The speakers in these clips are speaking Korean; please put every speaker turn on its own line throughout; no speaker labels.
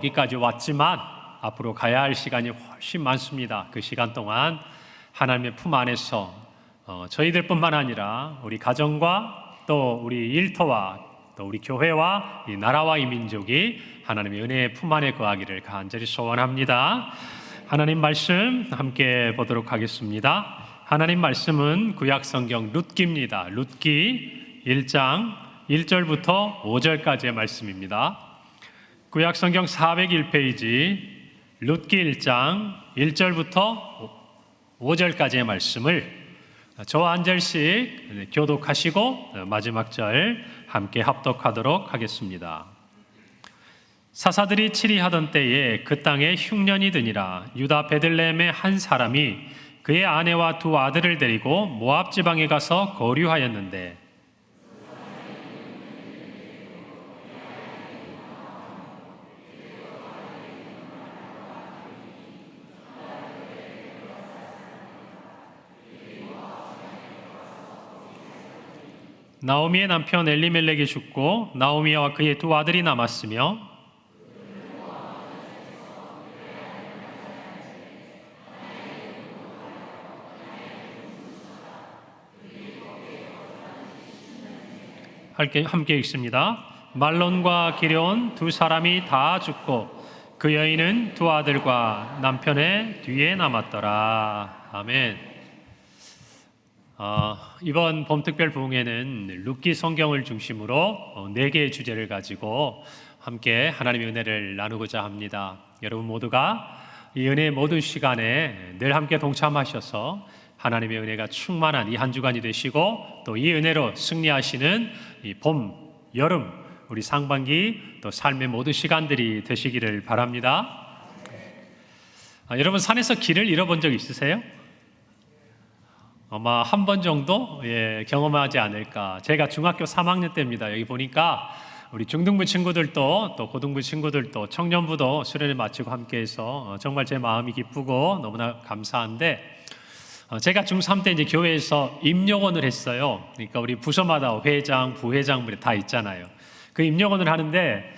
여기까지 왔지만 앞으로 가야 할 시간이 훨씬 많습니다. 그 시간 동안 하나님의 품 안에서 저희들뿐만 아니라 우리 가정과 또 우리 일터와 또 우리 교회와 이 나라와 이 민족이 하나님의 은혜의 품 안에 거하기를 간절히 소원합니다. 하나님 말씀 함께 보도록 하겠습니다. 하나님 말씀은 구약 성경 룻기입니다. 룻기 1장 1절부터 5절까지의 말씀입니다. 구약 성경 401페이지 룻기 1장 1절부터 5절까지의 말씀을 저와 한 절씩 교독하시고 마지막 절 함께 합독하도록 하겠습니다. 사사들이 치리하던 때에 그 땅에 흉년이 드니라. 유다 베들레헴의 한 사람이 그의 아내와 두 아들을 데리고 모압 지방에 가서 거류하였는데 나오미의 남편 엘리멜렉이 죽고 나오미와 그의 두 아들이 남았으며 함께 읽습니다. 말론과 기럨 두 사람이 다 죽고 그 여인은 두 아들과 남편의 뒤에 남았더라. 아멘. 이번 봄특별 부흥회는 룻기 성경을 중심으로 4개의 주제를 가지고 함께 하나님의 은혜를 나누고자 합니다. 여러분 모두가 이 은혜의 모든 시간에 늘 함께 동참하셔서 하나님의 은혜가 충만한 이 한 주간이 되시고 또 이 은혜로 승리하시는 이 봄, 여름, 우리 상반기 또 삶의 모든 시간들이 되시기를 바랍니다. 여러분 산에서 길을 잃어본 적 있으세요? 아마 한 번 정도 경험하지 않을까. 제가 중학교 3학년 때입니다. 여기 보니까 우리 중등부 친구들도 또 고등부 친구들도 청년부도 수련회 마치고 함께해서 정말 제 마음이 기쁘고 너무나 감사한데 제가 중3 때 이제 교회에서 임용원을 했어요. 그러니까 우리 부서마다 회장, 부회장 다 있잖아요. 그 임용원을 하는데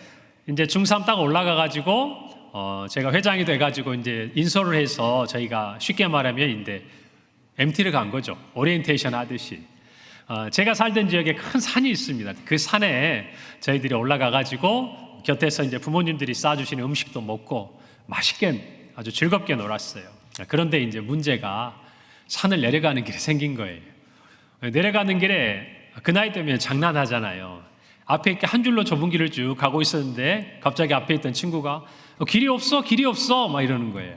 이제 중3 딱 올라가가지고 제가 회장이 돼가지고 이제 인솔을 해서 저희가 쉽게 말하면 이제 MT를 간 거죠. 오리엔테이션 하듯이. 제가 살던 지역에 큰 산이 있습니다. 그 산에 저희들이 올라가가지고 곁에서 이제 부모님들이 싸주시는 음식도 먹고 맛있게 아주 즐겁게 놀았어요. 그런데 이제 문제가 산을 내려가는 길에 생긴 거예요. 내려가는 길에 그 나이 때면 장난하잖아요. 앞에 이렇게 한 줄로 좁은 길을 쭉 가고 있었는데 갑자기 앞에 있던 친구가 길이 없어 막 이러는 거예요.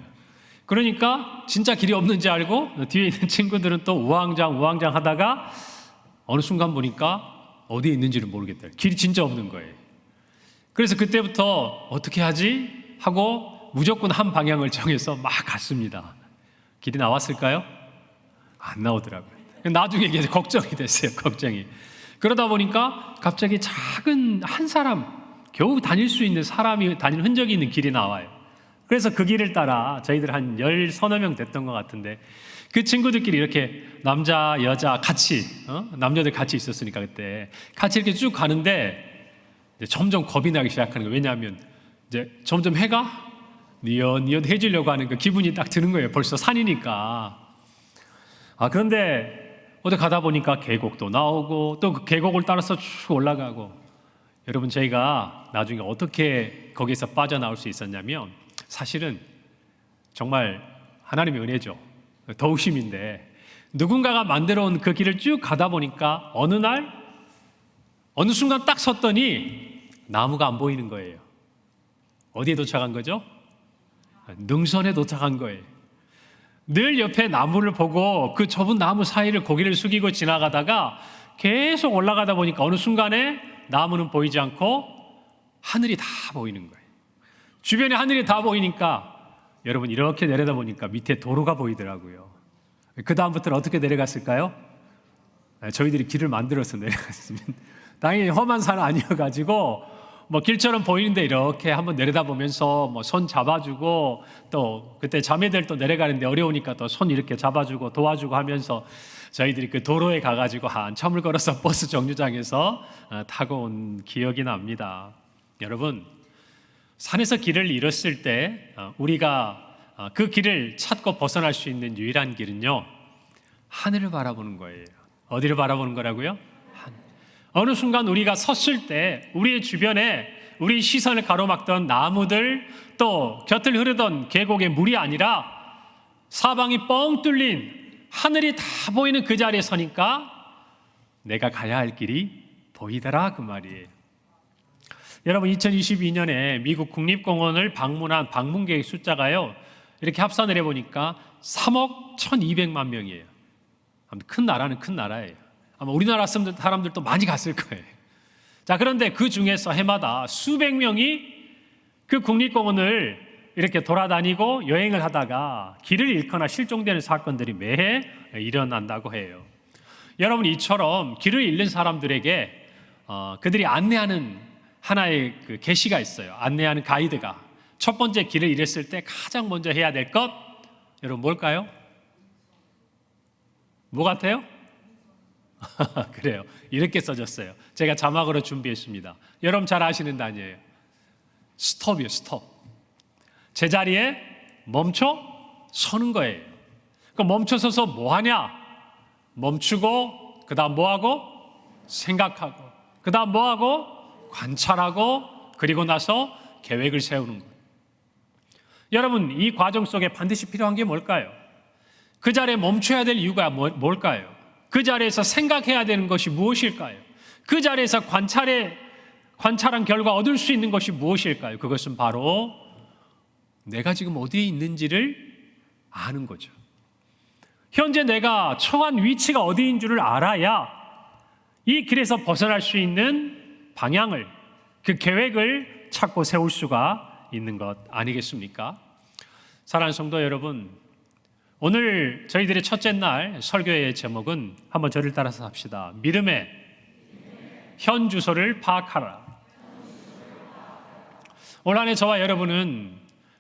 그러니까 진짜 길이 없는지 알고 뒤에 있는 친구들은 또 우왕좌왕 하다가 어느 순간 보니까 어디에 있는지를 모르겠다. 길이 진짜 없는 거예요. 그래서 그때부터 어떻게 하지? 하고 무조건 한 방향을 정해서 막 갔습니다. 길이 나왔을까요? 안 나오더라고요. 나중에 이게 걱정이 됐어요. 걱정이. 그러다 보니까 갑자기 작은 한 사람, 겨우 다닐 수 있는 사람이 다니는 흔적이 있는 길이 나와요. 그래서 그 길을 따라 저희들 한 10서너 명 됐던 것 같은데 그 친구들끼리 이렇게 남자, 여자 같이 남녀들 같이 있었으니까 그때 같이 이렇게 쭉 가는데 이제 점점 겁이 나기 시작하는 거예요. 왜냐하면 이제 점점 해가 뉘엿해지려고 하는 그 기분이 딱 드는 거예요. 벌써 산이니까. 그런데 어디 가다 보니까 계곡도 나오고 또 그 계곡을 따라서 쭉 올라가고 여러분 저희가 나중에 어떻게 거기서 빠져나올 수 있었냐면 사실은 정말 하나님의 은혜죠. 도우심인데 누군가가 만들어 온 그 길을 쭉 가다 보니까 어느 순간 딱 섰더니 나무가 안 보이는 거예요. 어디에 도착한 거죠? 능선에 도착한 거예요. 늘 옆에 나무를 보고 그 좁은 나무 사이를 고개를 숙이고 지나가다가 계속 올라가다 보니까 어느 순간에 나무는 보이지 않고 하늘이 다 보이는 거예요. 주변에 하늘이 다 보이니까 여러분 이렇게 내려다보니까 밑에 도로가 보이더라고요. 그 다음부터는 어떻게 내려갔을까요? 저희들이 길을 만들어서 내려갔습니다. 당연히 험한 산 아니어가지고 뭐 길처럼 보이는데 이렇게 한번 내려다보면서 뭐 손 잡아주고 또 그때 자매들 또 내려가는데 어려우니까 또 손 이렇게 잡아주고 도와주고 하면서 저희들이 그 도로에 가가지고 한참을 걸어서 버스 정류장에서 타고 온 기억이 납니다. 여러분 산에서 길을 잃었을 때 우리가 그 길을 찾고 벗어날 수 있는 유일한 길은요, 하늘을 바라보는 거예요. 어디를 바라보는 거라고요? 어느 순간 우리가 섰을 때 우리의 주변에 우리 시선을 가로막던 나무들, 또 곁을 흐르던 계곡의 물이 아니라 사방이 뻥 뚫린 하늘이 다 보이는 그 자리에 서니까 내가 가야 할 길이 보이더라, 그 말이에요. 여러분, 2022년에 미국 국립공원을 방문한 방문객의 숫자가요, 이렇게 합산을 해보니까 3억 1,200만 명이에요. 큰 나라는 큰 나라예요. 아마 우리나라 사람들도 많이 갔을 거예요. 자, 그런데 그 중에서 해마다 수백 명이 그 국립공원을 이렇게 돌아다니고 여행을 하다가 길을 잃거나 실종되는 사건들이 매해 일어난다고 해요. 여러분, 이처럼 길을 잃는 사람들에게 그들이 안내하는 하나의 그 계시가 있어요. 안내하는 가이드가. 첫 번째, 길을 잃었을 때 가장 먼저 해야 될 것, 여러분 뭘까요? 뭐 같아요? 그래요. 이렇게 써졌어요. 제가 자막으로 준비했습니다. 여러분 잘 아시는 단어예요. 스톱이요, 스톱. 제자리에 멈춰 서는 거예요. 그럼 멈춰 서서 뭐 하냐? 멈추고, 그 다음 뭐 하고? 생각하고, 그 다음 뭐 하고? 관찰하고, 그리고 나서 계획을 세우는 거예요. 여러분, 이 과정 속에 반드시 필요한 게 뭘까요? 그 자리에 멈춰야 될 이유가 뭘까요? 그 자리에서 생각해야 되는 것이 무엇일까요? 그 자리에서 관찰한 결과 얻을 수 있는 것이 무엇일까요? 그것은 바로 내가 지금 어디에 있는지를 아는 거죠. 현재 내가 처한 위치가 어디인 줄을 알아야 이 길에서 벗어날 수 있는 방향을, 그 계획을 찾고 세울 수가 있는 것 아니겠습니까? 사랑하는 성도 여러분, 오늘 저희들의 첫째 날 설교의 제목은 한번 저를 따라서 합시다. 믿음의 현 주소를 파악하라. 올 한 해 저와 여러분은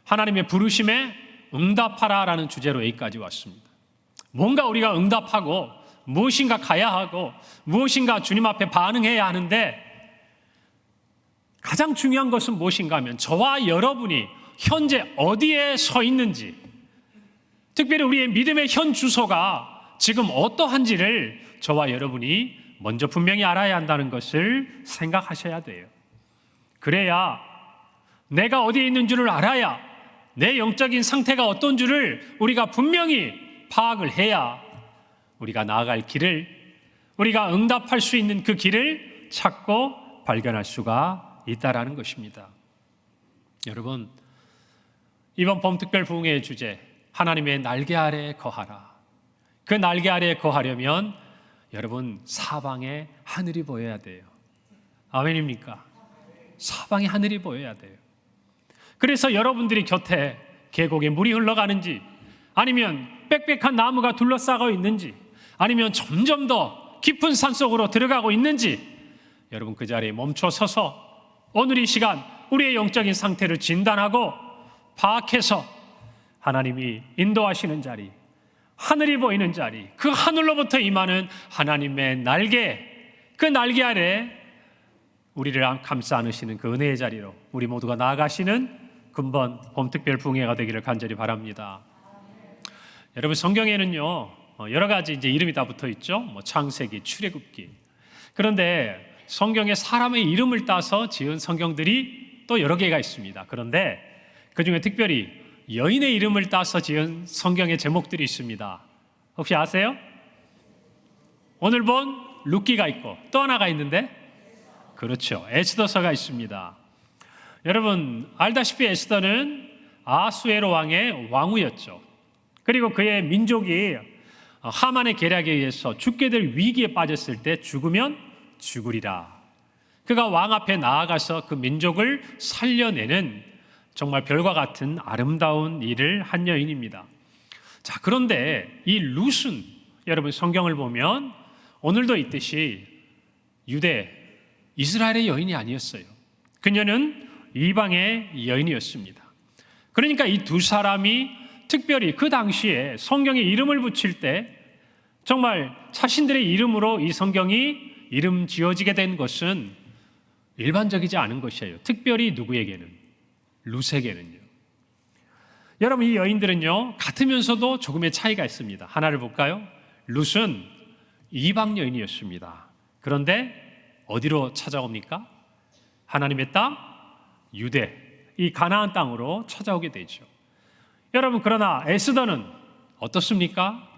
하나님의 부르심에 응답하라라는 주제로 여기까지 왔습니다. 뭔가 우리가 응답하고 무엇인가 가야 하고 무엇인가 주님 앞에 반응해야 하는데, 가장 중요한 것은 무엇인가 하면 저와 여러분이 현재 어디에 서 있는지, 특별히 우리의 믿음의 현 주소가 지금 어떠한지를 저와 여러분이 먼저 분명히 알아야 한다는 것을 생각하셔야 돼요. 그래야 내가 어디에 있는 줄을 알아야 내 영적인 상태가 어떤 줄을 우리가 분명히 파악을 해야 우리가 나아갈 길을, 우리가 응답할 수 있는 그 길을 찾고 발견할 수가 있다라는 것입니다. 여러분, 이번 봄특별 부흥회의 주제, 하나님의 날개 아래에 거하라. 그 날개 아래에 거하려면 여러분 사방에 하늘이 보여야 돼요. 아멘입니까? 사방에 하늘이 보여야 돼요. 그래서 여러분들이 곁에 계곡에 물이 흘러가는지, 아니면 빽빽한 나무가 둘러싸고 있는지, 아니면 점점 더 깊은 산속으로 들어가고 있는지, 여러분 그 자리에 멈춰 서서 오늘 이 시간 우리의 영적인 상태를 진단하고 파악해서 하나님이 인도하시는 자리, 하늘이 보이는 자리, 그 하늘로부터 임하는 하나님의 날개, 그 날개 아래 우리를 감싸 안으시는 그 은혜의 자리로 우리 모두가 나아가시는 금번 봄특별 부흥회가 되기를 간절히 바랍니다. 여러분, 성경에는요 여러 가지 이제 이름이 다 붙어 있죠. 창세기, 출애굽기. 그런데 성경에 사람의 이름을 따서 지은 성경들이 또 여러 개가 있습니다. 그런데 그 중에 특별히 여인의 이름을 따서 지은 성경의 제목들이 있습니다. 혹시 아세요? 오늘 본 룻기가 있고 또 하나가 있는데, 그렇죠, 에스더서가 있습니다. 여러분 알다시피 에스더는 아수에로 왕의 왕후였죠. 그리고 그의 민족이 하만의 계략에 의해서 죽게 될 위기에 빠졌을 때 죽으면 죽으리라. 그가 왕 앞에 나아가서 그 민족을 살려내는 정말 별과 같은 아름다운 일을 한 여인입니다. 자, 그런데 이 룻은 여러분 성경을 보면 오늘도 있듯이 유대, 이스라엘의 여인이 아니었어요. 그녀는 이방의 여인이었습니다. 그러니까 이 두 사람이 특별히 그 당시에 성경에 이름을 붙일 때 정말 자신들의 이름으로 이 성경이 이름 지어지게 된 것은 일반적이지 않은 것이에요. 특별히 누구에게는? 룻에게는요. 여러분, 이 여인들은요 같으면서도 조금의 차이가 있습니다. 하나를 볼까요? 룻은 이방 여인이었습니다. 그런데 어디로 찾아옵니까? 하나님의 땅 유대, 이 가나안 땅으로 찾아오게 되죠. 여러분, 그러나 에스더는 어떻습니까?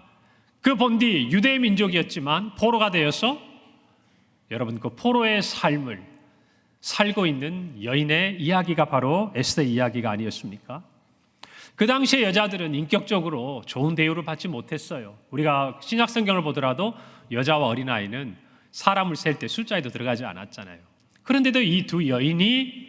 그 본디 유대의 민족이었지만 포로가 되어서 여러분 그 포로의 삶을 살고 있는 여인의 이야기가 바로 에스더의 이야기가 아니었습니까? 그 당시의 여자들은 인격적으로 좋은 대우를 받지 못했어요. 우리가 신약 성경을 보더라도 여자와 어린아이는 사람을 셀 때 숫자에도 들어가지 않았잖아요. 그런데도 이 두 여인이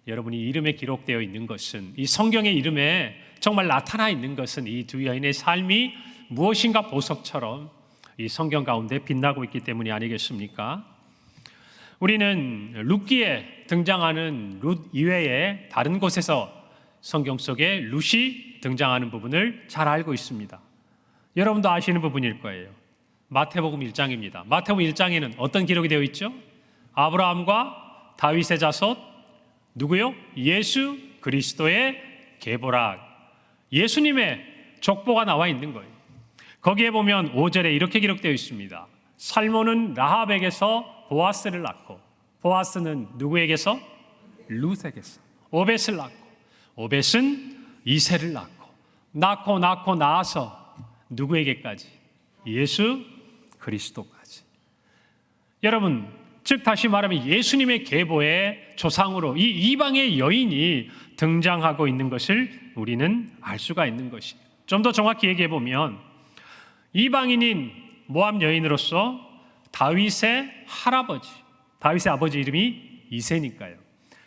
여러분이 이름에 기록되어 있는 것은, 이 성경의 이름에 정말 나타나 있는 것은 이 두 여인의 삶이 무엇인가 보석처럼 이 성경 가운데 빛나고 있기 때문이 아니겠습니까? 우리는 룻기에 등장하는 룻 이외에 다른 곳에서 성경 속에 룻이 등장하는 부분을 잘 알고 있습니다. 여러분도 아시는 부분일 거예요. 마태복음 1장입니다. 마태복음 1장에는 어떤 기록이 되어 있죠? 아브라함과 다윗의 자손, 누구요? 예수 그리스도의 계보락, 예수님의 족보가 나와 있는 거예요. 거기에 보면 5절에 이렇게 기록되어 있습니다. 살몬은 라합에게서 보아스를 낳고, 보아스는 누구에게서? 룻에게서. 오벳을 낳고, 오벳은 이새를 낳고 낳아서 누구에게까지? 예수 그리스도까지. 여러분, 즉 다시 말하면 예수님의 계보의 조상으로 이 이방의 여인이 등장하고 있는 것을 우리는 알 수가 있는 것이에요. 좀 더 정확히 얘기해 보면 이방인인 모압 여인으로서 다윗의 할아버지, 다윗의 아버지 이름이 이새니까요.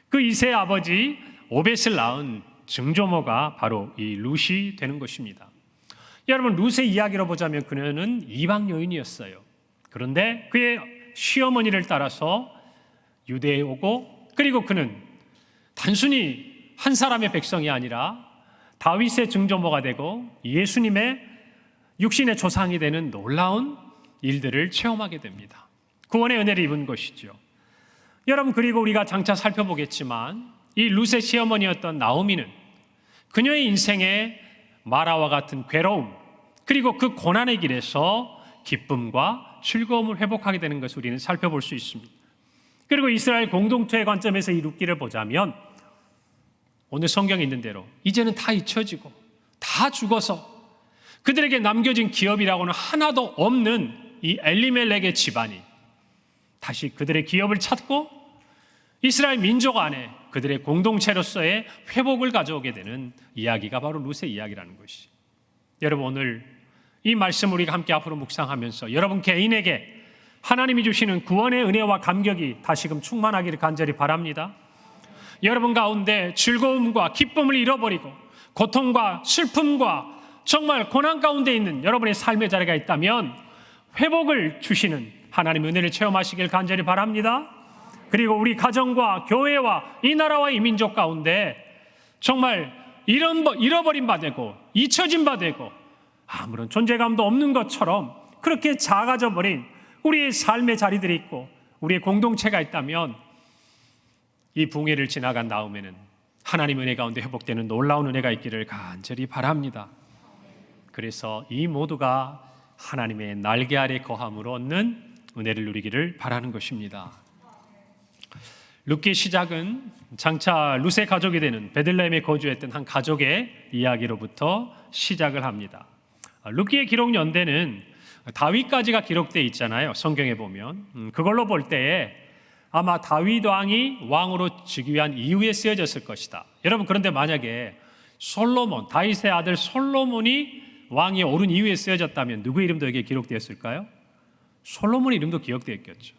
그 이새의 아버지 오벳을 낳은 증조모가 바로 이 룻이 되는 것입니다. 여러분, 룻의 이야기로 보자면 그녀는 이방 여인이었어요. 그런데 그의 시어머니를 따라서 유대에 오고, 그리고 그는 단순히 한 사람의 백성이 아니라 다윗의 증조모가 되고 예수님의 육신의 조상이 되는 놀라운 일들을 체험하게 됩니다. 구원의 은혜를 입은 것이죠. 여러분, 그리고 우리가 장차 살펴보겠지만 이 룻의 시어머니였던 나오미는 그녀의 인생에 마라와 같은 괴로움, 그리고 그 고난의 길에서 기쁨과 즐거움을 회복하게 되는 것을 우리는 살펴볼 수 있습니다. 그리고 이스라엘 공동체의 관점에서 이 룻기를 보자면 오늘 성경에 있는 대로 이제는 다 잊혀지고 다 죽어서 그들에게 남겨진 기업이라고는 하나도 없는 이 엘리멜렉의 집안이 다시 그들의 기업을 찾고 이스라엘 민족 안에 그들의 공동체로서의 회복을 가져오게 되는 이야기가 바로 룻의 이야기라는 것이. 여러분, 오늘 이 말씀 우리가 함께 앞으로 묵상하면서 여러분 개인에게 하나님이 주시는 구원의 은혜와 감격이 다시금 충만하기를 간절히 바랍니다. 여러분 가운데 즐거움과 기쁨을 잃어버리고 고통과 슬픔과 정말 고난 가운데 있는 여러분의 삶의 자리가 있다면 회복을 주시는 하나님의 은혜를 체험하시길 간절히 바랍니다. 그리고 우리 가정과 교회와 이 나라와 이 민족 가운데 정말 잃어버린 바 되고 잊혀진 바 되고 아무런 존재감도 없는 것처럼 그렇게 작아져 버린 우리의 삶의 자리들이 있고 우리의 공동체가 있다면 이 붕해를 지나간 다음에는 하나님의 은혜 가운데 회복되는 놀라운 은혜가 있기를 간절히 바랍니다. 그래서 이 모두가 하나님의 날개 아래 거함으로 얻는 은혜를 누리기를 바라는 것입니다. 룻기의 시작은 장차 룻의 가족이 되는 베들레헴에 거주했던 한 가족의 이야기로부터 시작을 합니다. 룻기의 기록 연대는 다윗까지가 기록되어 있잖아요. 성경에 보면 그걸로 볼 때에 아마 다윗 왕이 왕으로 즉위 위한 이후에 쓰여졌을 것이다. 여러분, 그런데 만약에 솔로몬, 다윗의 아들 솔로몬이 왕이 오른 이후에 쓰여졌다면 누구 이름도 여기에 기록되었을까요? 솔로몬 이름도 기억되었겠죠.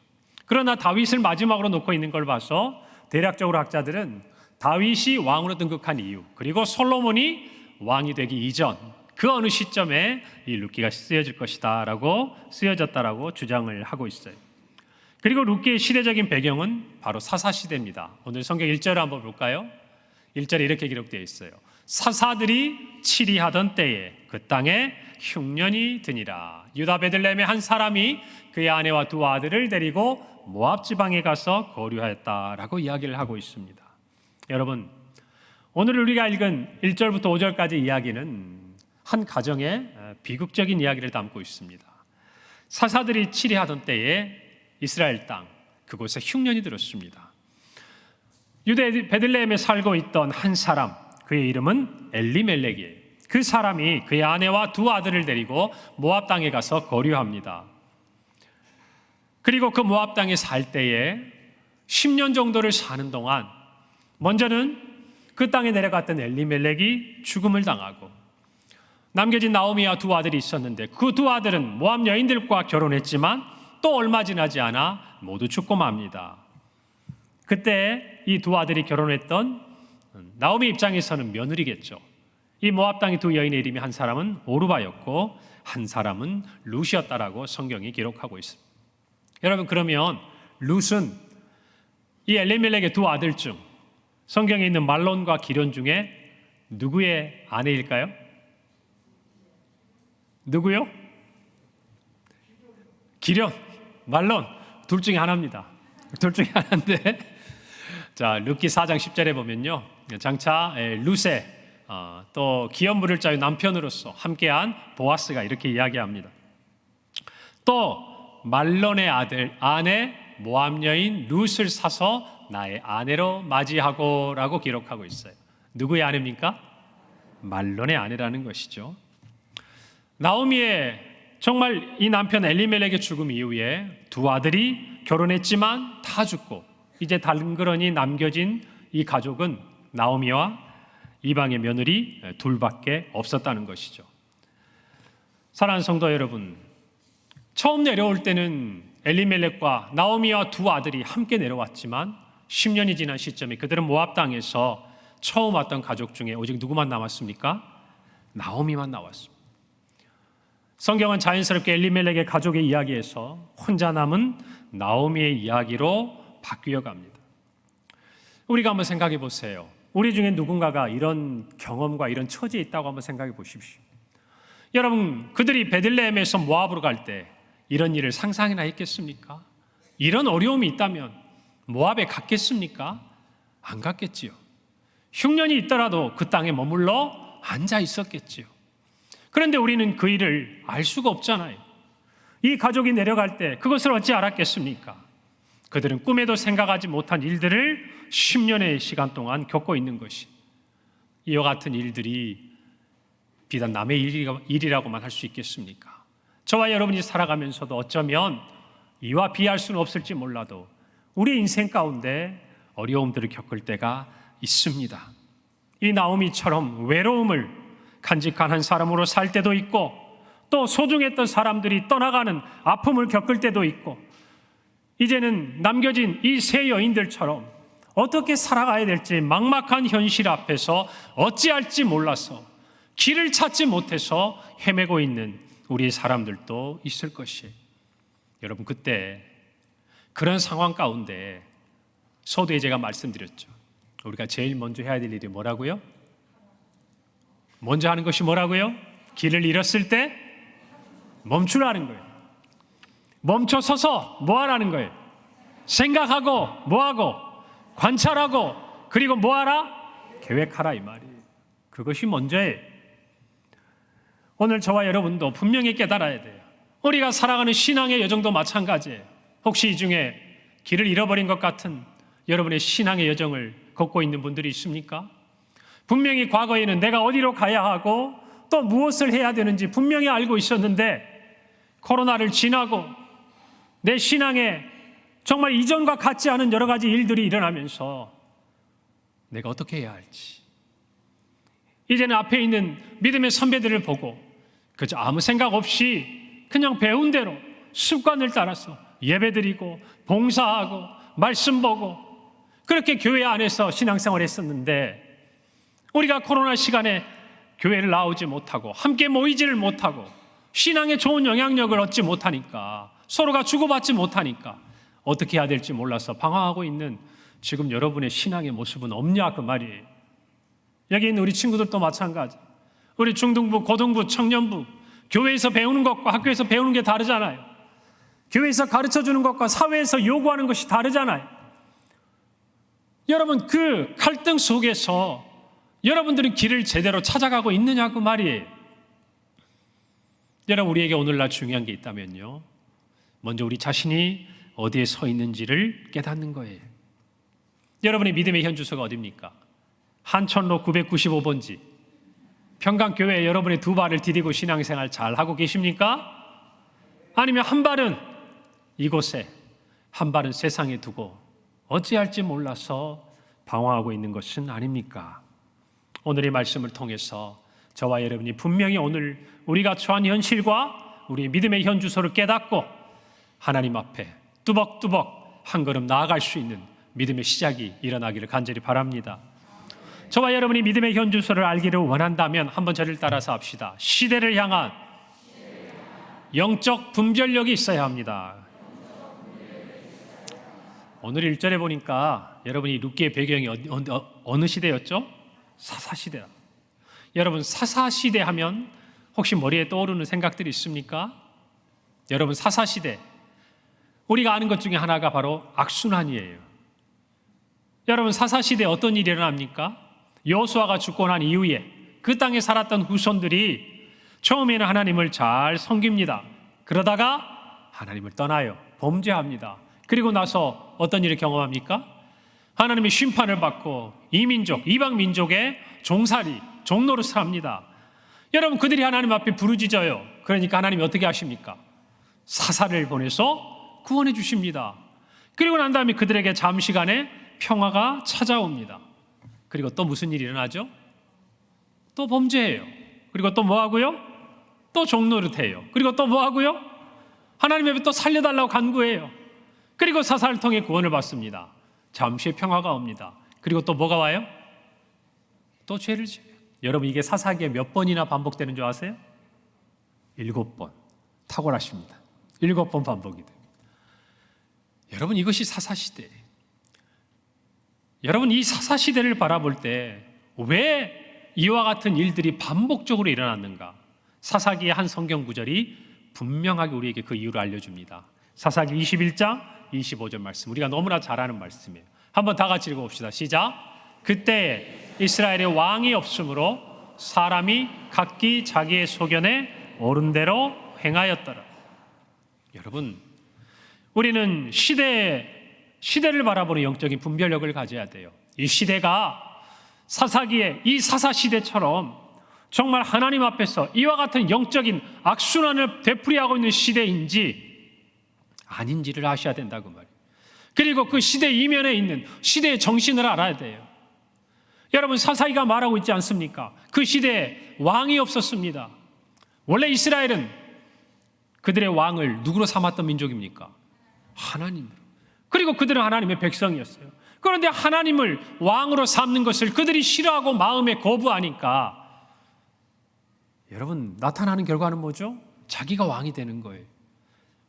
그러나 다윗을 마지막으로 놓고 있는 걸 봐서 대략적으로 학자들은 다윗이 왕으로 등극한 이후, 그리고 솔로몬이 왕이 되기 이전 그 어느 시점에 이 룻기가 쓰여질 것이다 라고 쓰여졌다라고 주장을 하고 있어요. 그리고 룻기의 시대적인 배경은 바로 사사시대입니다. 오늘 성경 1절을 한번 볼까요? 1절에 이렇게 기록되어 있어요. 사사들이 치리하던 때에 그 땅에 흉년이 드니라. 유다 베들레헴의 한 사람이 그의 아내와 두 아들을 데리고 모압 지방에 가서 거류하였다라고 이야기를 하고 있습니다. 여러분, 오늘 우리가 읽은 1절부터 5절까지 이야기는 한 가정의 비극적인 이야기를 담고 있습니다. 사사들이 치리하던 때에 이스라엘 땅 그곳에 흉년이 들었습니다. 유대 베들레헴에 살고 있던 한 사람, 그의 이름은 엘리멜렉이에요. 그 사람이 그의 아내와 두 아들을 데리고 모압 땅에 가서 거류합니다. 그리고 그 모압 땅에 살 때에 10년 정도를 사는 동안 먼저는 그 땅에 내려갔던 엘리멜렉이 죽음을 당하고 남겨진 나오미와 두 아들이 있었는데 그 두 아들은 모압 여인들과 결혼했지만 또 얼마 지나지 않아 모두 죽고 맙니다. 그때 이 두 아들이 결혼했던 나오미 입장에서는 며느리겠죠. 이 모압 땅의 두 여인의 이름이 한 사람은 오르바였고 한 사람은 룻이었다라고 성경이 기록하고 있습니다. 여러분, 그러면 룻은 이 엘리멜렉의 두 아들 중 성경에 있는 말론과 기련 중에 누구의 아내일까요? 누구요? 기련, 말론 둘 중에 하나입니다. 둘 중에 하나인데 자, 룻기 4장 10절에 보면요, 장차 룻의 또 기업 물을 자의 남편으로서 함께한 보아스가 이렇게 이야기합니다. 또 말론의 아내 모압 여인 룻을 사서 나의 아내로 맞이하고 라고 기록하고 있어요. 누구의 아내입니까? 말론의 아내라는 것이죠. 나오미의 정말 이 남편 엘리멜렉의 죽음 이후에 두 아들이 결혼했지만 다 죽고 이제 덩그러니 남겨진 이 가족은 나오미와 이방의 며느리 둘밖에 없었다는 것이죠. 사랑하는 성도 여러분, 처음 내려올 때는 엘리멜렉과 나오미와 두 아들이 함께 내려왔지만 10년이 지난 시점에 그들은 모압 땅에서 처음 왔던 가족 중에 오직 누구만 남았습니까? 나오미만 나왔습니다. 성경은 자연스럽게 엘리멜렉의 가족의 이야기에서 혼자 남은 나오미의 이야기로 바뀌어 갑니다. 우리가 한번 생각해 보세요. 우리 중에 누군가가 이런 경험과 이런 처지에 있다고 한번 생각해 보십시오. 여러분, 그들이 베들레헴에서 모압으로 갈 때 이런 일을 상상이나 했겠습니까? 이런 어려움이 있다면 모압에 갔겠습니까? 안 갔겠지요. 흉년이 있더라도 그 땅에 머물러 앉아 있었겠지요. 그런데 우리는 그 일을 알 수가 없잖아요. 이 가족이 내려갈 때 그것을 어찌 알았겠습니까? 그들은 꿈에도 생각하지 못한 일들을 10년의 시간 동안 겪고 있는 것이, 이와 같은 일들이 비단 남의 일이라고만 할 수 있겠습니까? 저와 여러분이 살아가면서도 어쩌면 이와 비할 수는 없을지 몰라도 우리 인생 가운데 어려움들을 겪을 때가 있습니다. 이 나오미처럼 외로움을 간직한 한 사람으로 살 때도 있고, 또 소중했던 사람들이 떠나가는 아픔을 겪을 때도 있고, 이제는 남겨진 이 세 여인들처럼 어떻게 살아가야 될지 막막한 현실 앞에서 어찌할지 몰라서 길을 찾지 못해서 헤매고 있는 우리 사람들도 있을 것이에요. 여러분, 그때 그런 상황 가운데 서두에 제가 말씀드렸죠. 우리가 제일 먼저 해야 될 일이 뭐라고요? 먼저 하는 것이 뭐라고요? 길을 잃었을 때 멈추라는 거예요. 멈춰 서서 뭐 하라는 거예요? 생각하고 뭐하고 관찰하고 그리고 뭐하라? 계획하라, 이 말이에요. 그것이 먼저예요. 오늘 저와 여러분도 분명히 깨달아야 돼요. 우리가 살아가는 신앙의 여정도 마찬가지예요. 혹시 이 중에 길을 잃어버린 것 같은 여러분의 신앙의 여정을 걷고 있는 분들이 있습니까? 분명히 과거에는 내가 어디로 가야 하고 또 무엇을 해야 되는지 분명히 알고 있었는데, 코로나를 지나고 내 신앙에 정말 이전과 같지 않은 여러 가지 일들이 일어나면서 내가 어떻게 해야 할지, 이제는 앞에 있는 믿음의 선배들을 보고 그저 아무 생각 없이 그냥 배운 대로 습관을 따라서 예배드리고 봉사하고 말씀 보고 그렇게 교회 안에서 신앙생활을 했었는데, 우리가 코로나 시간에 교회를 나오지 못하고 함께 모이지를 못하고 신앙에 좋은 영향력을 얻지 못하니까, 서로가 주고받지 못하니까 어떻게 해야 될지 몰라서 방황하고 있는 지금 여러분의 신앙의 모습은 없냐, 그 말이에요. 여기 있는 우리 친구들도 마찬가지. 우리 중등부, 고등부, 청년부, 교회에서 배우는 것과 학교에서 배우는 게 다르잖아요. 교회에서 가르쳐주는 것과 사회에서 요구하는 것이 다르잖아요. 여러분, 그 갈등 속에서 여러분들은 길을 제대로 찾아가고 있느냐고 말이에요. 여러분, 우리에게 오늘날 중요한 게 있다면요, 먼저 우리 자신이 어디에 서 있는지를 깨닫는 거예요. 여러분의 믿음의 현주소가 어디입니까? 한천로 995번지 평강교회에 여러분의 두 발을 디디고 신앙생활 잘 하고 계십니까? 아니면 한 발은 이곳에, 한 발은 세상에 두고 어찌할지 몰라서 방황하고 있는 것은 아닙니까? 오늘의 말씀을 통해서 저와 여러분이 분명히 오늘 우리가 처한 현실과 우리 믿음의 현주소를 깨닫고 하나님 앞에 뚜벅뚜벅 한 걸음 나아갈 수 있는 믿음의 시작이 일어나기를 간절히 바랍니다. 저와 여러분이 믿음의 현주소를 알기를 원한다면 한번 저를 따라서 합시다. 시대를 향한 영적 분별력이 있어야 합니다. 오늘 1절에 보니까 여러분이 룻기의 배경이 어느 시대였죠? 사사시대다. 여러분, 사사시대 하면 혹시 머리에 떠오르는 생각들이 있습니까? 여러분, 사사시대, 우리가 아는 것 중에 하나가 바로 악순환이에요. 여러분, 사사시대에 어떤 일이 일어납니까? 여호수아가 죽고 난 이후에 그 땅에 살았던 후손들이 처음에는 하나님을 잘 섬깁니다. 그러다가 하나님을 떠나요. 범죄합니다. 그리고 나서 어떤 일을 경험합니까? 하나님의 심판을 받고 이민족, 이방 민족의 종살이, 종노릇을 합니다. 여러분, 그들이 하나님 앞에 부르짖어요. 그러니까 하나님이 어떻게 하십니까? 사사를 보내서 구원해 주십니다. 그리고 난 다음에 그들에게 잠시간의 평화가 찾아옵니다. 그리고 또 무슨 일이 일어나죠? 또 범죄해요. 그리고 또 뭐 하고요? 또 종노릇해요. 그리고 또 뭐 하고요? 하나님 앞에 또 살려달라고 간구해요. 그리고 사사를 통해 구원을 받습니다. 잠시의 평화가 옵니다. 그리고 또 뭐가 와요? 또 죄를 지어요. 여러분, 이게 사사기에 몇 번이나 반복되는 줄 아세요? 7번. 탁월하십니다. 7번 반복이 됩니다. 여러분, 이것이 사사시대예요. 여러분, 이 사사시대를 바라볼 때 왜 이와 같은 일들이 반복적으로 일어났는가? 사사기의 한 성경 구절이 분명하게 우리에게 그 이유를 알려줍니다. 사사기 21장 25절 말씀, 우리가 너무나 잘 아는 말씀이에요. 한번 다 같이 읽어봅시다. 시작. 그때 이스라엘의 왕이 없으므로 사람이 각기 자기의 소견에 옳은 대로 행하였더라. 여러분, 우리는 시대를 바라보는 영적인 분별력을 가져야 돼요. 이 시대가 사사기의 이 사사시대처럼 정말 하나님 앞에서 이와 같은 영적인 악순환을 되풀이하고 있는 시대인지 아닌지를 아셔야 된다고 말이에요. 그리고 그 시대 이면에 있는 시대의 정신을 알아야 돼요. 여러분, 사사기가 말하고 있지 않습니까? 그 시대에 왕이 없었습니다. 원래 이스라엘은 그들의 왕을 누구로 삼았던 민족입니까? 하나님. 그리고 그들은 하나님의 백성이었어요. 그런데 하나님을 왕으로 삼는 것을 그들이 싫어하고 마음에 거부하니까 여러분, 나타나는 결과는 뭐죠? 자기가 왕이 되는 거예요.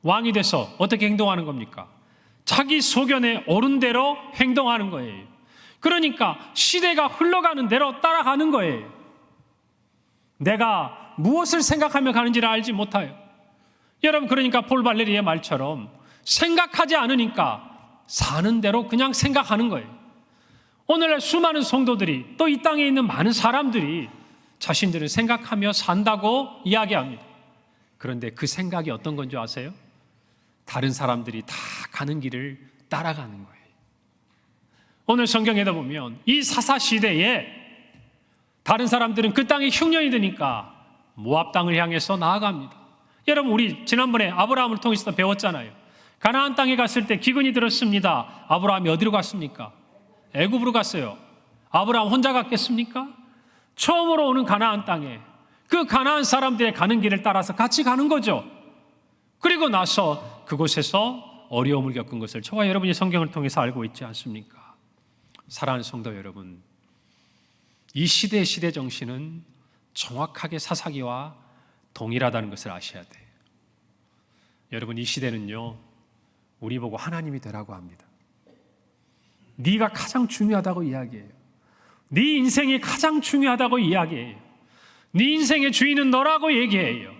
왕이 돼서 어떻게 행동하는 겁니까? 자기 소견에 옳은 대로 행동하는 거예요. 그러니까 시대가 흘러가는 대로 따라가는 거예요. 내가 무엇을 생각하며 가는지를 알지 못해요. 여러분, 그러니까 폴 발레리의 말처럼 생각하지 않으니까 사는 대로 그냥 생각하는 거예요. 오늘날 수많은 성도들이, 또 이 땅에 있는 많은 사람들이 자신들은 생각하며 산다고 이야기합니다. 그런데 그 생각이 어떤 건지 아세요? 다른 사람들이 다 가는 길을 따라가는 거예요. 오늘 성경에다 보면 이 사사시대에 다른 사람들은 그 땅에 흉년이 드니까 모압 땅을 향해서 나아갑니다. 여러분, 우리 지난번에 아브라함을 통해서 배웠잖아요. 가나안 땅에 갔을 때 기근이 들었습니다. 아브라함이 어디로 갔습니까? 애굽으로 갔어요. 아브라함 혼자 갔겠습니까? 처음으로 오는 가나안 땅에 그 가나안 사람들의 가는 길을 따라서 같이 가는 거죠. 그리고 나서 그곳에서 어려움을 겪은 것을 저와 여러분이 성경을 통해서 알고 있지 않습니까? 사랑하는 성도 여러분, 이 시대의 시대 정신은 정확하게 사사기와 동일하다는 것을 아셔야 돼요. 여러분, 이 시대는요, 우리 보고 하나님이 되라고 합니다. 네가 가장 중요하다고 이야기해요. 네 인생이 가장 중요하다고 이야기해요. 네 인생의 주인은 너라고 얘기해요.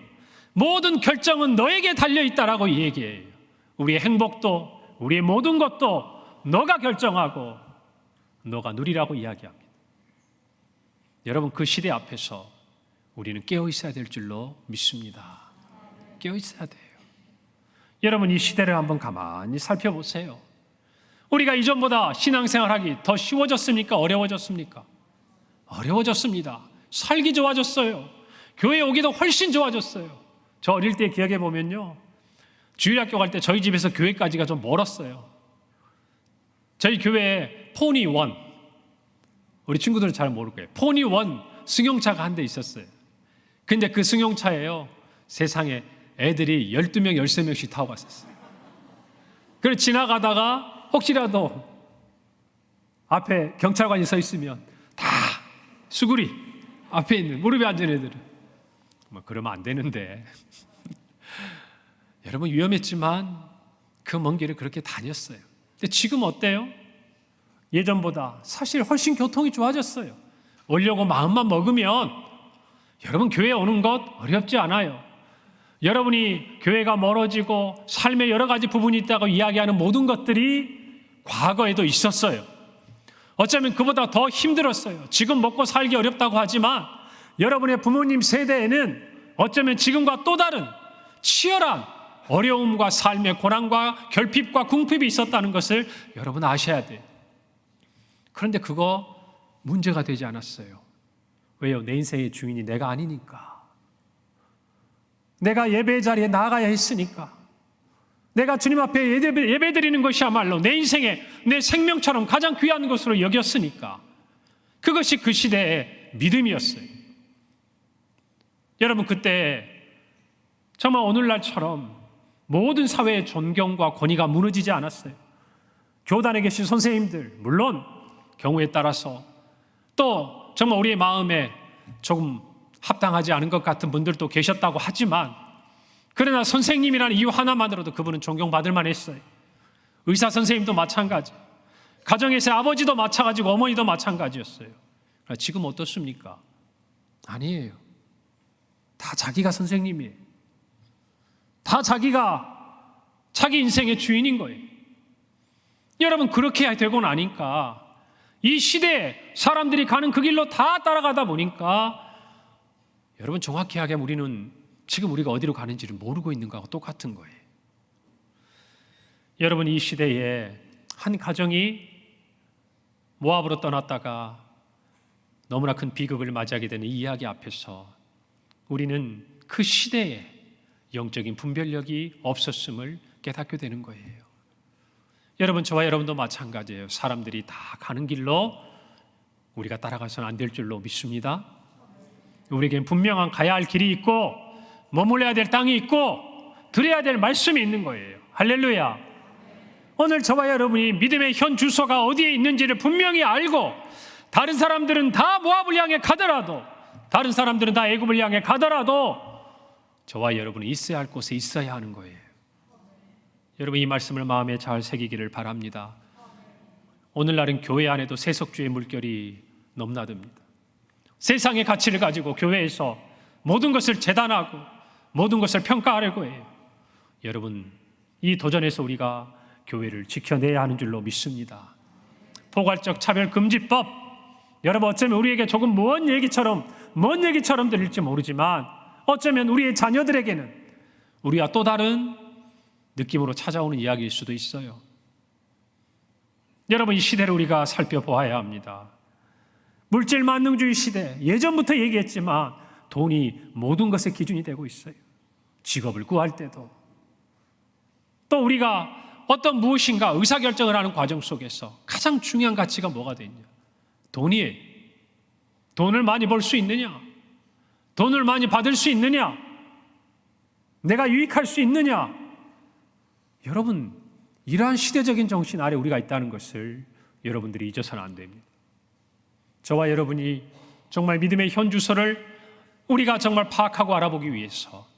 모든 결정은 너에게 달려있다라고 얘기해요. 우리의 행복도, 우리의 모든 것도 너가 결정하고 너가 누리라고 이야기합니다. 여러분, 그 시대 앞에서 우리는 깨어 있어야 될 줄로 믿습니다. 깨어 있어야 돼요. 여러분, 이 시대를 한번 가만히 살펴보세요. 우리가 이전보다 신앙생활하기 더 쉬워졌습니까? 어려워졌습니까? 어려워졌습니다. 살기 좋아졌어요. 교회 오기도 훨씬 좋아졌어요. 저 어릴 때 기억해 보면요, 주일학교 갈 때 저희 집에서 교회까지가 좀 멀었어요. 저희 교회에 포니원, 우리 친구들은 잘 모를 거예요. 포니원 승용차가 한 대 있었어요. 근데 그 승용차에요, 세상에 애들이 12명, 13명씩 타고 갔었어요. 그래서 지나가다가 혹시라도 앞에 경찰관이 서 있으면 다 수구리 앞에 있는 무릎에 앉은 애들은 뭐 그러면 안 되는데 여러분, 위험했지만 그 먼 길을 그렇게 다녔어요. 근데 지금 어때요? 예전보다 사실 훨씬 교통이 좋아졌어요. 오려고 마음만 먹으면 여러분, 교회 오는 것 어렵지 않아요. 여러분이 교회가 멀어지고 삶의 여러 가지 부분이 있다고 이야기하는 모든 것들이 과거에도 있었어요. 어쩌면 그보다 더 힘들었어요. 지금 먹고 살기 어렵다고 하지만 여러분의 부모님 세대에는 어쩌면 지금과 또 다른 치열한 어려움과 삶의 고난과 결핍과 궁핍이 있었다는 것을 여러분 아셔야 돼요. 그런데 그거 문제가 되지 않았어요. 왜요? 내 인생의 주인이 내가 아니니까. 내가 예배 자리에 나가야 했으니까. 내가 주님 앞에 예배 드리는 것이야말로 내 인생의, 내 생명처럼 가장 귀한 것으로 여겼으니까. 그것이 그 시대의 믿음이었어요. 여러분, 그때 정말 오늘날처럼 모든 사회의 존경과 권위가 무너지지 않았어요. 교단에 계신 선생님들, 물론 경우에 따라서, 또 정말 우리의 마음에 조금 합당하지 않은 것 같은 분들도 계셨다고 하지만, 그러나 선생님이라는 이유 하나만으로도 그분은 존경받을 만했어요. 의사 선생님도 마찬가지, 가정에서의 아버지도 마찬가지고 어머니도 마찬가지였어요. 그러나 지금 어떻습니까? 아니에요. 다 자기가 선생님이에요. 다 자기가 자기 인생의 주인인 거예요. 여러분, 그렇게 되고 나니까 이 시대에 사람들이 가는 그 길로 다 따라가다 보니까 여러분, 정확히 하게 우리는 지금 우리가 어디로 가는지를 모르고 있는 거하고 똑같은 거예요. 여러분, 이 시대에 한 가정이 모압으로 떠났다가 너무나 큰 비극을 맞이하게 되는 이 이야기 앞에서 우리는 그 시대에 영적인 분별력이 없었음을 깨닫게 되는 거예요. 여러분, 저와 여러분도 마찬가지예요. 사람들이 다 가는 길로 우리가 따라가서는 안 될 줄로 믿습니다. 우리에겐 분명한 가야 할 길이 있고 머물러야 될 땅이 있고 들어야 될 말씀이 있는 거예요. 할렐루야. 오늘 저와 여러분이 믿음의 현 주소가 어디에 있는지를 분명히 알고, 다른 사람들은 다 모압을 향해 가더라도, 다른 사람들은 다 애굽을 향해 가더라도 저와 여러분은 있어야 할 곳에 있어야 하는 거예요. 여러분, 이 말씀을 마음에 잘 새기기를 바랍니다. 오늘날은 교회 안에도 세속주의 물결이 넘나듭니다. 세상의 가치를 가지고 교회에서 모든 것을 재단하고 모든 것을 평가하려고 해요. 여러분, 이 도전에서 우리가 교회를 지켜내야 하는 줄로 믿습니다. 포괄적 차별금지법, 여러분, 어쩌면 우리에게 조금 먼 얘기처럼 들릴지 모르지만 어쩌면 우리의 자녀들에게는 우리와 또 다른 느낌으로 찾아오는 이야기일 수도 있어요. 여러분, 이 시대를 우리가 살펴보아야 합니다. 물질 만능주의 시대, 예전부터 얘기했지만 돈이 모든 것의 기준이 되고 있어요. 직업을 구할 때도, 또 우리가 어떤 무엇인가 의사결정을 하는 과정 속에서 가장 중요한 가치가 뭐가 되냐? 돈이에요. 돈을 많이 벌 수 있느냐? 돈을 많이 받을 수 있느냐? 내가 유익할 수 있느냐? 여러분, 이러한 시대적인 정신 아래 우리가 있다는 것을 여러분들이 잊어서는 안 됩니다. 저와 여러분이 정말 믿음의 현 주소를 우리가 정말 파악하고 알아보기 위해서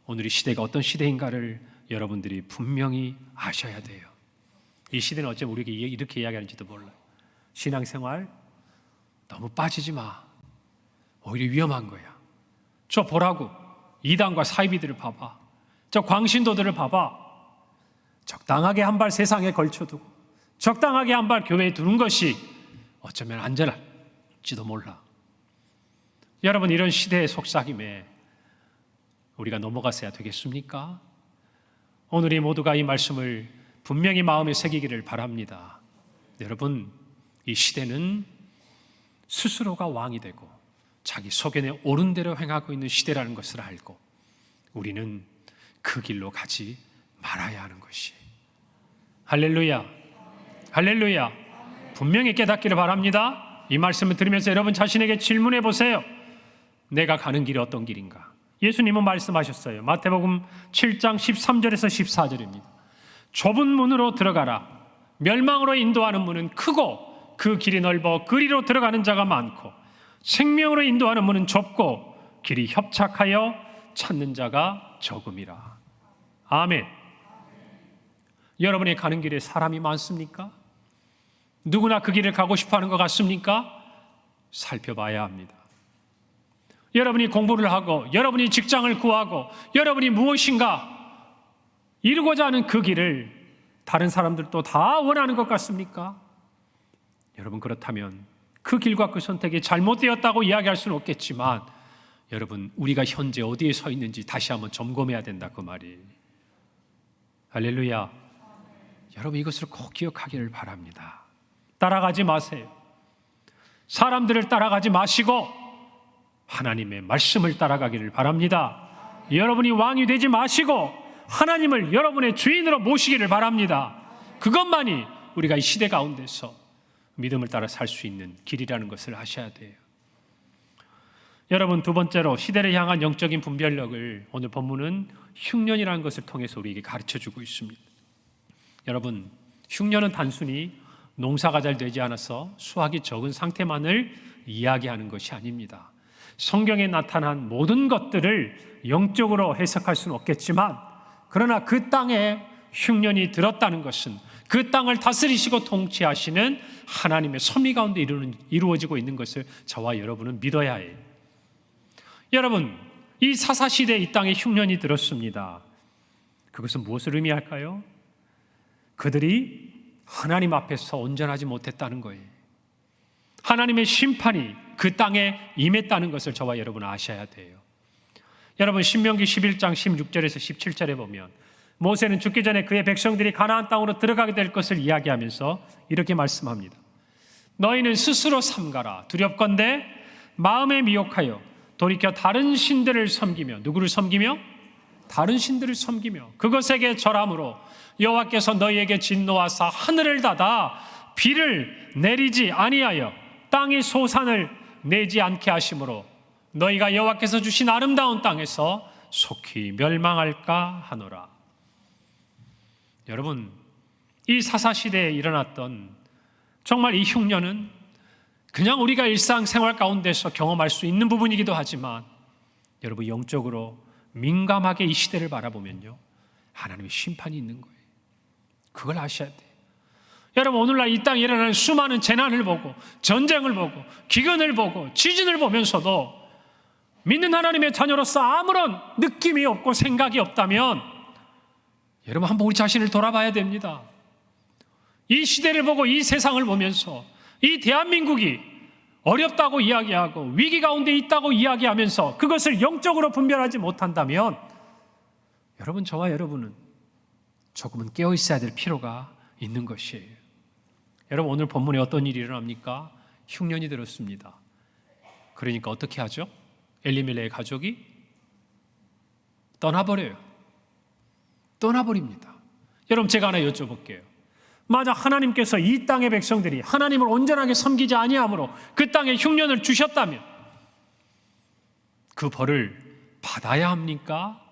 오늘 이 시대가 어떤 시대인가를 여러분들이 분명히 아셔야 돼요. 이 시대는 어쩌면 우리에게 이렇게 이야기하는지도 몰라요. 신앙생활 너무 빠지지 마. 오히려 위험한 거야. 저 보라고. 이단과 사이비들을 봐봐. 저 광신도들을 봐봐. 적당하게 한 발 세상에 걸쳐두고 적당하게 한 발 교회에 두는 것이 어쩌면 안전할지도 몰라. 여러분, 이런 시대의 속삭임에 우리가 넘어갔어야 되겠습니까? 오늘 이 모두가 이 말씀을 분명히 마음에 새기기를 바랍니다. 여러분, 이 시대는 스스로가 왕이 되고 자기 소견에 옳은 대로 행하고 있는 시대라는 것을 알고 우리는 그 길로 가지 말아야 하는 것이. 할렐루야, 할렐루야. 분명히 깨닫기를 바랍니다. 이 말씀을 들으면서 여러분 자신에게 질문해 보세요. 내가 가는 길이 어떤 길인가? 예수님은 말씀하셨어요. 마태복음 7장 13절에서 14절입니다. 좁은 문으로 들어가라. 멸망으로 인도하는 문은 크고 그 길이 넓어 그리로 들어가는 자가 많고 생명으로 인도하는 문은 좁고 길이 협착하여 찾는 자가 적음이라. 아멘. 여러분의 가는 길에 사람이 많습니까? 누구나 그 길을 가고 싶어하는 것 같습니까? 살펴봐야 합니다. 여러분이 공부를 하고 여러분이 직장을 구하고 여러분이 무엇인가 이루고자 하는 그 길을 다른 사람들도 다 원하는 것 같습니까? 여러분, 그렇다면 그 길과 그 선택이 잘못되었다고 이야기할 수는 없겠지만 여러분, 우리가 현재 어디에 서 있는지 다시 한번 점검해야 된다, 그 말이. 할렐루야. 여러분, 이것을 꼭 기억하기를 바랍니다. 따라가지 마세요. 사람들을 따라가지 마시고 하나님의 말씀을 따라가기를 바랍니다. 여러분이 왕이 되지 마시고 하나님을 여러분의 주인으로 모시기를 바랍니다. 그것만이 우리가 이 시대 가운데서 믿음을 따라 살 수 있는 길이라는 것을 아셔야 돼요. 여러분, 두 번째로 시대를 향한 영적인 분별력을 오늘 본문은 흉년이라는 것을 통해서 우리에게 가르쳐주고 있습니다. 여러분, 흉년은 단순히 농사가 잘 되지 않아서 수확이 적은 상태만을 이야기하는 것이 아닙니다. 성경에 나타난 모든 것들을 영적으로 해석할 수는 없겠지만 그러나 그 땅에 흉년이 들었다는 것은 그 땅을 다스리시고 통치하시는 하나님의 섭리 가운데 이루어지고 있는 것을 저와 여러분은 믿어야 해요. 여러분, 이 사사시대에 이 땅에 흉년이 들었습니다. 그것은 무엇을 의미할까요? 그들이 하나님 앞에서 온전하지 못했다는 거예요. 하나님의 심판이 그 땅에 임했다는 것을 저와 여러분 아셔야 돼요. 여러분, 신명기 11장 16절에서 17절에 보면 모세는 죽기 전에 그의 백성들이 가나안 땅으로 들어가게 될 것을 이야기하면서 이렇게 말씀합니다. 너희는 스스로 삼가라. 두렵건대 마음에 미혹하여 돌이켜 다른 신들을 섬기며, 누구를 섬기며? 다른 신들을 섬기며 그것에게 절함으로 여호와께서 너희에게 진노하사 하늘을 닫아 비를 내리지 아니하여 땅이 소산을 내지 않게 하심으로 너희가 여호와께서 주신 아름다운 땅에서 속히 멸망할까 하노라. 여러분, 이 사사시대에 일어났던 정말 이 흉년은 그냥 우리가 일상생활 가운데서 경험할 수 있는 부분이기도 하지만 여러분, 영적으로 민감하게 이 시대를 바라보면요, 하나님의 심판이 있는 거예요. 그걸 아셔야 돼요. 여러분, 오늘날 이 땅에 일어나는 수많은 재난을 보고 전쟁을 보고 기근을 보고 지진을 보면서도 믿는 하나님의 자녀로서 아무런 느낌이 없고 생각이 없다면 여러분, 한번 우리 자신을 돌아봐야 됩니다. 이 시대를 보고 이 세상을 보면서 이 대한민국이 어렵다고 이야기하고 위기 가운데 있다고 이야기하면서 그것을 영적으로 분별하지 못한다면 여러분, 저와 여러분은 조금은 깨어 있어야 될 필요가 있는 것이에요. 여러분, 오늘 본문에 어떤 일이 일어납니까? 흉년이 들었습니다. 그러니까 어떻게 하죠? 엘리멜렉의 가족이 떠나버립니다. 여러분, 제가 하나 여쭤볼게요. 만약 하나님께서 이 땅의 백성들이 하나님을 온전하게 섬기지 아니함으로 그 땅에 흉년을 주셨다면 그 벌을 받아야 합니까?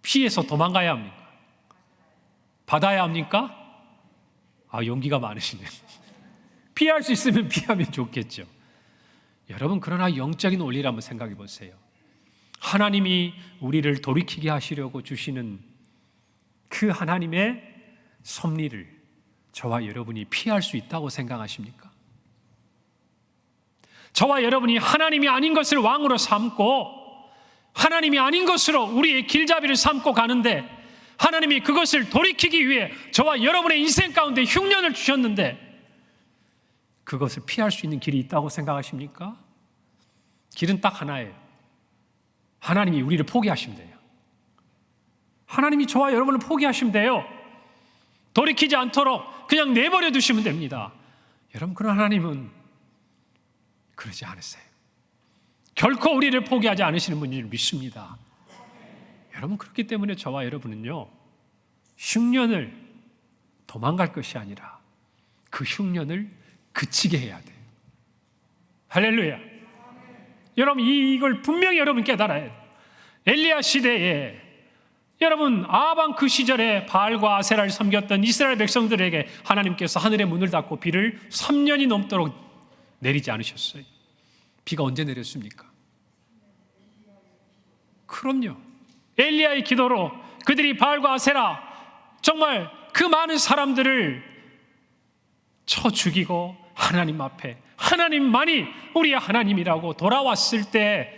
피해서 도망가야 합니까? 받아야 합니까? 용기가 많으시네요. 피할 수 있으면 피하면 좋겠죠. 여러분, 그러나 영적인 원리를 한번 생각해 보세요. 하나님이 우리를 돌이키게 하시려고 주시는 그 하나님의 섭리를 저와 여러분이 피할 수 있다고 생각하십니까? 저와 여러분이 하나님이 아닌 것을 왕으로 삼고 하나님이 아닌 것으로 우리의 길잡이를 삼고 가는데 하나님이 그것을 돌이키기 위해 저와 여러분의 인생 가운데 흉년을 주셨는데 그것을 피할 수 있는 길이 있다고 생각하십니까? 길은 딱 하나예요. 하나님이 우리를 포기하시면 돼요. 하나님이 저와 여러분을 포기하시면 돼요. 돌이키지 않도록 그냥 내버려 두시면 됩니다. 여러분, 그런 하나님은 그러지 않으세요. 결코 우리를 포기하지 않으시는 분인 줄 믿습니다. 여러분, 그렇기 때문에 저와 여러분은요, 흉년을 도망갈 것이 아니라 그 흉년을 그치게 해야 돼요. 할렐루야. 여러분, 이걸 분명히 여러분 깨달아야 돼요. 엘리야 시대에 여러분, 아방 그 시절에 바알과 아세라를 섬겼던 이스라엘 백성들에게 하나님께서 하늘의 문을 닫고 비를 3년이 넘도록 내리지 않으셨어요. 비가 언제 내렸습니까? 그럼요. 엘리야의 기도로 그들이 바알과 아세라, 정말 그 많은 사람들을 쳐 죽이고 하나님 앞에 하나님만이 우리의 하나님이라고 돌아왔을 때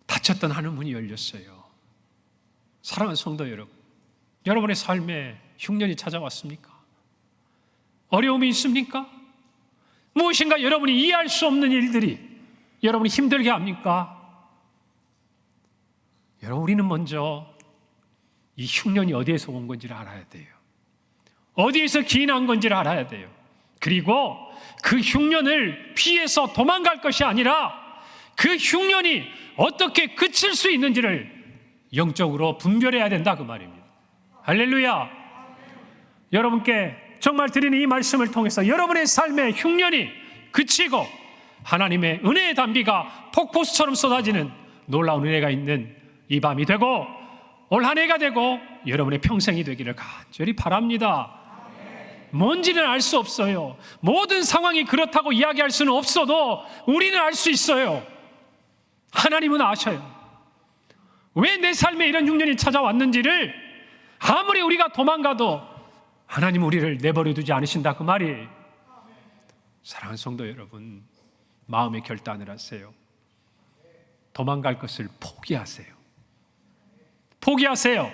닫혔던 하늘 문이 열렸어요. 사랑하는 성도 여러분, 여러분의 삶에 흉년이 찾아왔습니까? 어려움이 있습니까? 무엇인가 여러분이 이해할 수 없는 일들이 여러분이 힘들게 합니까? 여러분, 우리는 먼저 이 흉년이 어디에서 온 건지를 알아야 돼요. 어디에서 기인한 건지를 알아야 돼요. 그리고 그 흉년을 피해서 도망갈 것이 아니라 그 흉년이 어떻게 그칠 수 있는지를 영적으로 분별해야 된다, 그 말입니다. 할렐루야. 여러분께 정말 드리는 이 말씀을 통해서 여러분의 삶의 흉년이 그치고 하나님의 은혜의 단비가 폭포수처럼 쏟아지는 놀라운 은혜가 있는 이 밤이 되고 올 한 해가 되고 여러분의 평생이 되기를 간절히 바랍니다. 뭔지는 알 수 없어요. 모든 상황이 그렇다고 이야기할 수는 없어도 우리는 알 수 있어요. 하나님은 아셔요. 왜 내 삶에 이런 흉년이 찾아왔는지를 아무리 우리가 도망가도 하나님 우리를 내버려 두지 않으신다, 그 말이에요. 사랑하는 성도 여러분, 마음의 결단을 하세요. 도망갈 것을 포기하세요. 포기하세요.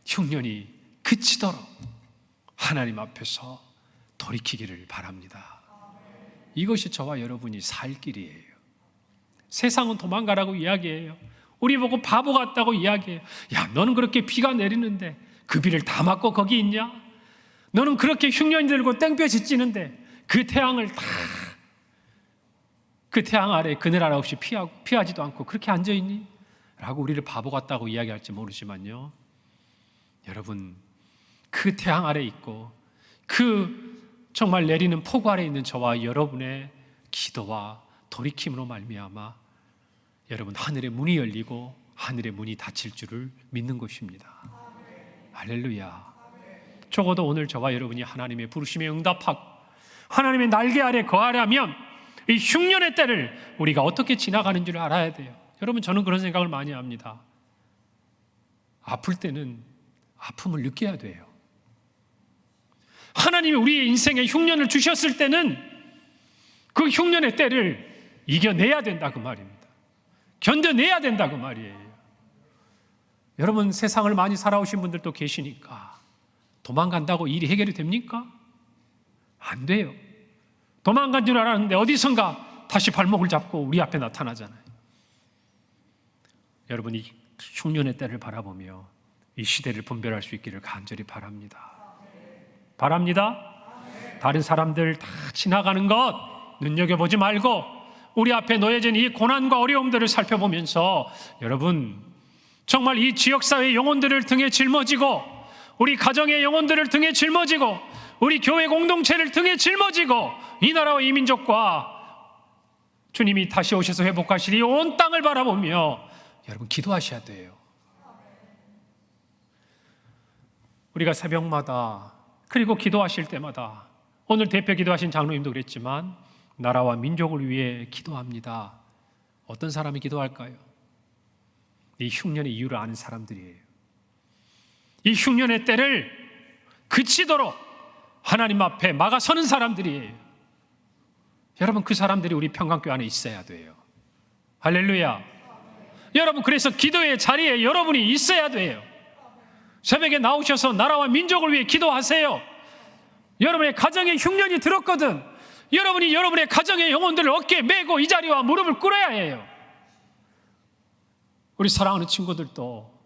흉년이 그치도록 하나님 앞에서 돌이키기를 바랍니다. 이것이 저와 여러분이 살 길이에요. 세상은 도망가라고 이야기해요. 우리 보고 바보 같다고 이야기해요. 야, 너는 그렇게 비가 내리는데 그 비를 다 맞고 거기 있냐? 너는 그렇게 흉년이 들고 땡볕이 찌는데 그 태양을 다, 그 태양 아래 그늘 하나 없이 피하지도 않고 그렇게 앉아있니? 라고 우리를 바보 같다고 이야기할지 모르지만요, 여러분, 그 태양 아래 있고 그 정말 내리는 폭우 아래 있는 저와 여러분의 기도와 돌이킴으로 말미암아 여러분 하늘의 문이 열리고 하늘의 문이 닫힐 줄을 믿는 것입니다. 할렐루야. 적어도 오늘 저와 여러분이 하나님의 부르심에 응답하고 하나님의 날개 아래 거하려면 이 흉년의 때를 우리가 어떻게 지나가는 줄 알아야 돼요. 여러분, 저는 그런 생각을 많이 합니다. 아플 때는 아픔을 느껴야 돼요. 하나님이 우리의 인생에 흉년을 주셨을 때는 그 흉년의 때를 이겨내야 된다, 그 말입니다. 견뎌내야 된다, 그 말이에요. 여러분, 세상을 많이 살아오신 분들도 계시니까 도망간다고 일이 해결이 됩니까? 안 돼요. 도망간 줄 알았는데 어디선가 다시 발목을 잡고 우리 앞에 나타나잖아요. 여러분이 흉년의 때를 바라보며 이 시대를 분별할 수 있기를 간절히 바랍니다. 바랍니다. 다른 사람들 다 지나가는 것 눈여겨보지 말고 우리 앞에 놓여진 이 고난과 어려움들을 살펴보면서 여러분, 정말 이 지역사회의 영혼들을 등에 짊어지고 우리 가정의 영혼들을 등에 짊어지고 우리 교회 공동체를 등에 짊어지고 이 나라와 이 민족과 주님이 다시 오셔서 회복하실 이 온 땅을 바라보며 여러분 기도하셔야 돼요. 우리가 새벽마다 그리고 기도하실 때마다, 오늘 대표 기도하신 장로님도 그랬지만 나라와 민족을 위해 기도합니다. 어떤 사람이 기도할까요? 이 흉년의 이유를 아는 사람들이에요. 이 흉년의 때를 그치도록 하나님 앞에 막아서는 사람들이에요. 여러분, 그 사람들이 우리 평강교회 안에 있어야 돼요. 할렐루야. 여러분, 그래서 기도의 자리에 여러분이 있어야 돼요. 새벽에 나오셔서 나라와 민족을 위해 기도하세요. 여러분의 가정에 흉년이 들었거든, 여러분이 여러분의 가정의 영혼들을 어깨에 메고 이 자리와 무릎을 꿇어야 해요. 우리 사랑하는 친구들도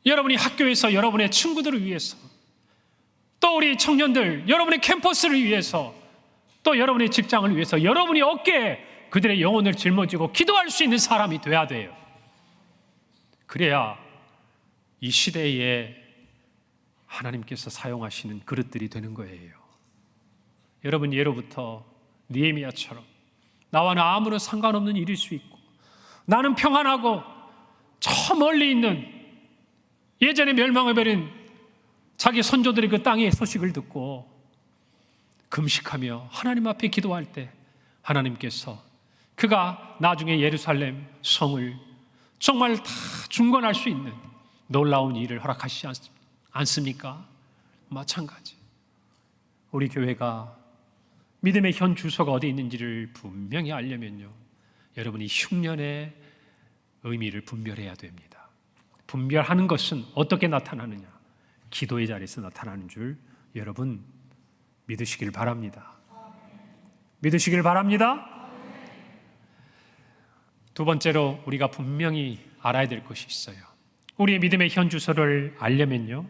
여러분이 학교에서 여러분의 친구들을 위해서, 또 우리 청년들 여러분의 캠퍼스를 위해서, 또 여러분의 직장을 위해서 여러분이 어깨에 그들의 영혼을 짊어지고 기도할 수 있는 사람이 돼야 돼요. 그래야 이 시대에 하나님께서 사용하시는 그릇들이 되는 거예요. 여러분, 예로부터 느헤미야처럼 나와는 아무런 상관없는 일일 수 있고, 나는 평안하고 저 멀리 있는 예전에 멸망해버린 자기 선조들의 그 땅의 소식을 듣고 금식하며 하나님 앞에 기도할 때 하나님께서 그가 나중에 예루살렘 성을 정말 다 중건할 수 있는 놀라운 일을 허락하시지 않습니까? 마찬가지. 우리 교회가 믿음의 현 주소가 어디 있는지를 분명히 알려면요, 여러분이 흉년의 의미를 분별해야 됩니다. 분별하는 것은 어떻게 나타나느냐? 기도의 자리에서 나타나는 줄 여러분 믿으시길 바랍니다. 믿으시길 바랍니다. 두 번째로 우리가 분명히 알아야 될 것이 있어요. 우리의 믿음의 현 주소를 알려면요,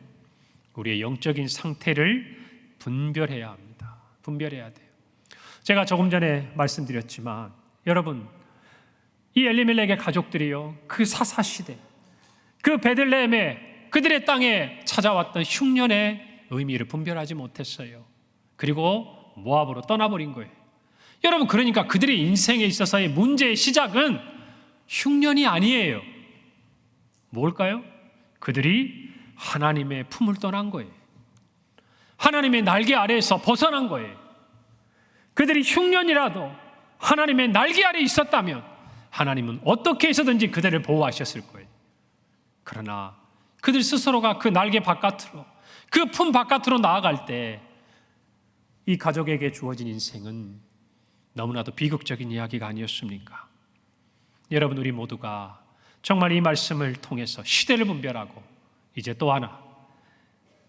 우리의 영적인 상태를 분별해야 합니다. 분별해야 돼요. 제가 조금 전에 말씀드렸지만 여러분, 이 엘리멜렉의 가족들이요, 그 사사시대, 그 베들레헴에 그들의 땅에 찾아왔던 흉년의 의미를 분별하지 못했어요. 그리고 모압으로 떠나버린 거예요. 여러분, 그러니까 그들의 인생에 있어서의 문제의 시작은 흉년이 아니에요. 뭘까요? 그들이 하나님의 품을 떠난 거예요. 하나님의 날개 아래에서 벗어난 거예요. 그들이 흉년이라도 하나님의 날개 아래에 있었다면 하나님은 어떻게 해서든지 그들을 보호하셨을 거예요. 그러나 그들 스스로가 그 날개 바깥으로, 그 품 바깥으로 나아갈 때 이 가족에게 주어진 인생은 너무나도 비극적인 이야기가 아니었습니까? 여러분, 우리 모두가 정말 이 말씀을 통해서 시대를 분별하고 이제 또 하나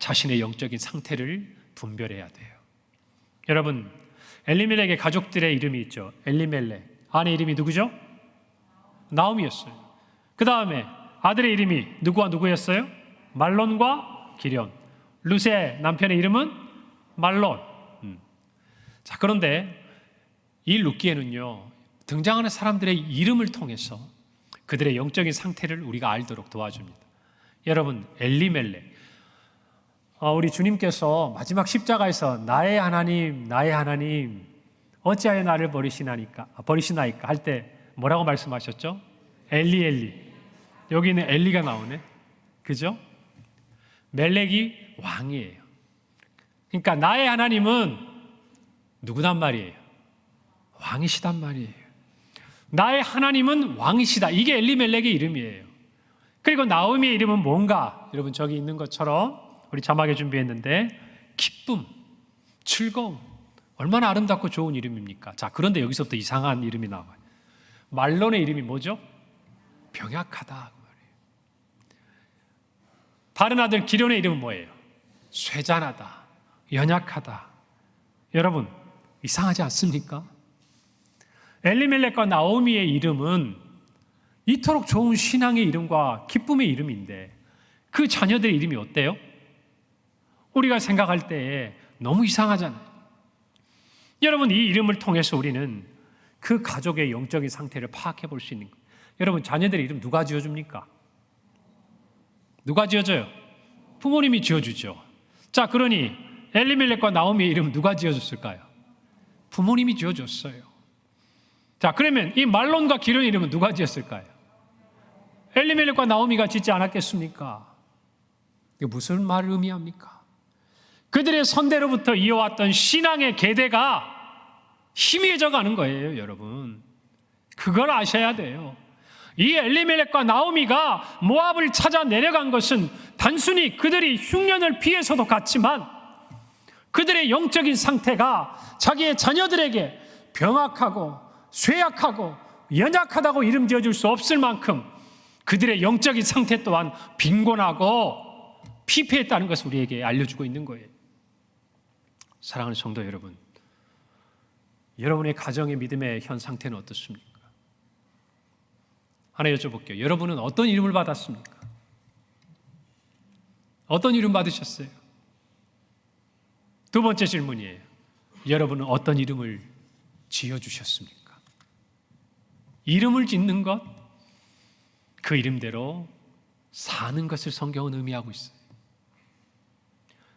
자신의 영적인 상태를 분별해야 돼요. 여러분, 엘리멜렉의 가족들의 이름이 있죠. 엘리멜렉, 아내 이름이 누구죠? 나오미였어요. 그 다음에 아들의 이름이 누구와 누구였어요? 말론과 기련. 룻의 남편의 이름은 말론. 자, 그런데 이 룻기에는요, 등장하는 사람들의 이름을 통해서 그들의 영적인 상태를 우리가 알도록 도와줍니다. 여러분, 엘리멜렉, 우리 주님께서 마지막 십자가에서 나의 하나님, 나의 하나님, 어찌하여 나를 버리시나이까 할 때 뭐라고 말씀하셨죠? 엘리 엘리. 여기는 엘리가 나오네. 그죠? 멜렉이 왕이에요. 그러니까 나의 하나님은 누구단 말이에요? 왕이시단 말이에요. 나의 하나님은 왕이시다. 이게 엘리멜렉의 이름이에요. 그리고 나오미의 이름은 뭔가? 여러분, 저기 있는 것처럼 우리 자막에 준비했는데 기쁨, 즐거움. 얼마나 아름답고 좋은 이름입니까? 자, 그런데 여기서부터 이상한 이름이 나와요. 말론의 이름이 뭐죠? 병약하다. 다른 아들 기련의 이름은 뭐예요? 쇠잔하다, 연약하다. 여러분, 이상하지 않습니까? 엘리멜렉과 나오미의 이름은 이토록 좋은 신앙의 이름과 기쁨의 이름인데 그 자녀들의 이름이 어때요? 우리가 생각할 때에 너무 이상하잖아요. 여러분, 이 이름을 통해서 우리는 그 가족의 영적인 상태를 파악해 볼 수 있는 거예요. 여러분, 자녀들의 이름 누가 지어줍니까? 누가 지어줘요? 부모님이 지어주죠. 자, 그러니 엘리멜렉과 나오미의 이름 누가 지어줬을까요? 부모님이 지어줬어요. 자, 그러면 이 말론과 기련의 이름은 누가 지었을까요? 엘리멜렉과 나오미가 짓지 않았겠습니까? 이게 무슨 말을 의미합니까? 그들의 선대로부터 이어왔던 신앙의 계대가 희미해져 가는 거예요, 여러분. 그걸 아셔야 돼요. 이 엘리멜렉과 나오미가 모압을 찾아 내려간 것은 단순히 그들이 흉년을 피해서도 갔지만 그들의 영적인 상태가 자기의 자녀들에게 병약하고 쇠약하고 연약하다고 이름 지어줄 수 없을 만큼 그들의 영적인 상태 또한 빈곤하고 피폐했다는 것을 우리에게 알려주고 있는 거예요. 사랑하는 성도 여러분, 여러분의 가정의 믿음의 현 상태는 어떻습니까? 하나 여쭤볼게요. 여러분은 어떤 이름을 받았습니까? 어떤 이름 받으셨어요? 두 번째 질문이에요. 여러분은 어떤 이름을 지어주셨습니까? 이름을 짓는 것, 그 이름대로 사는 것을 성경은 의미하고 있어요.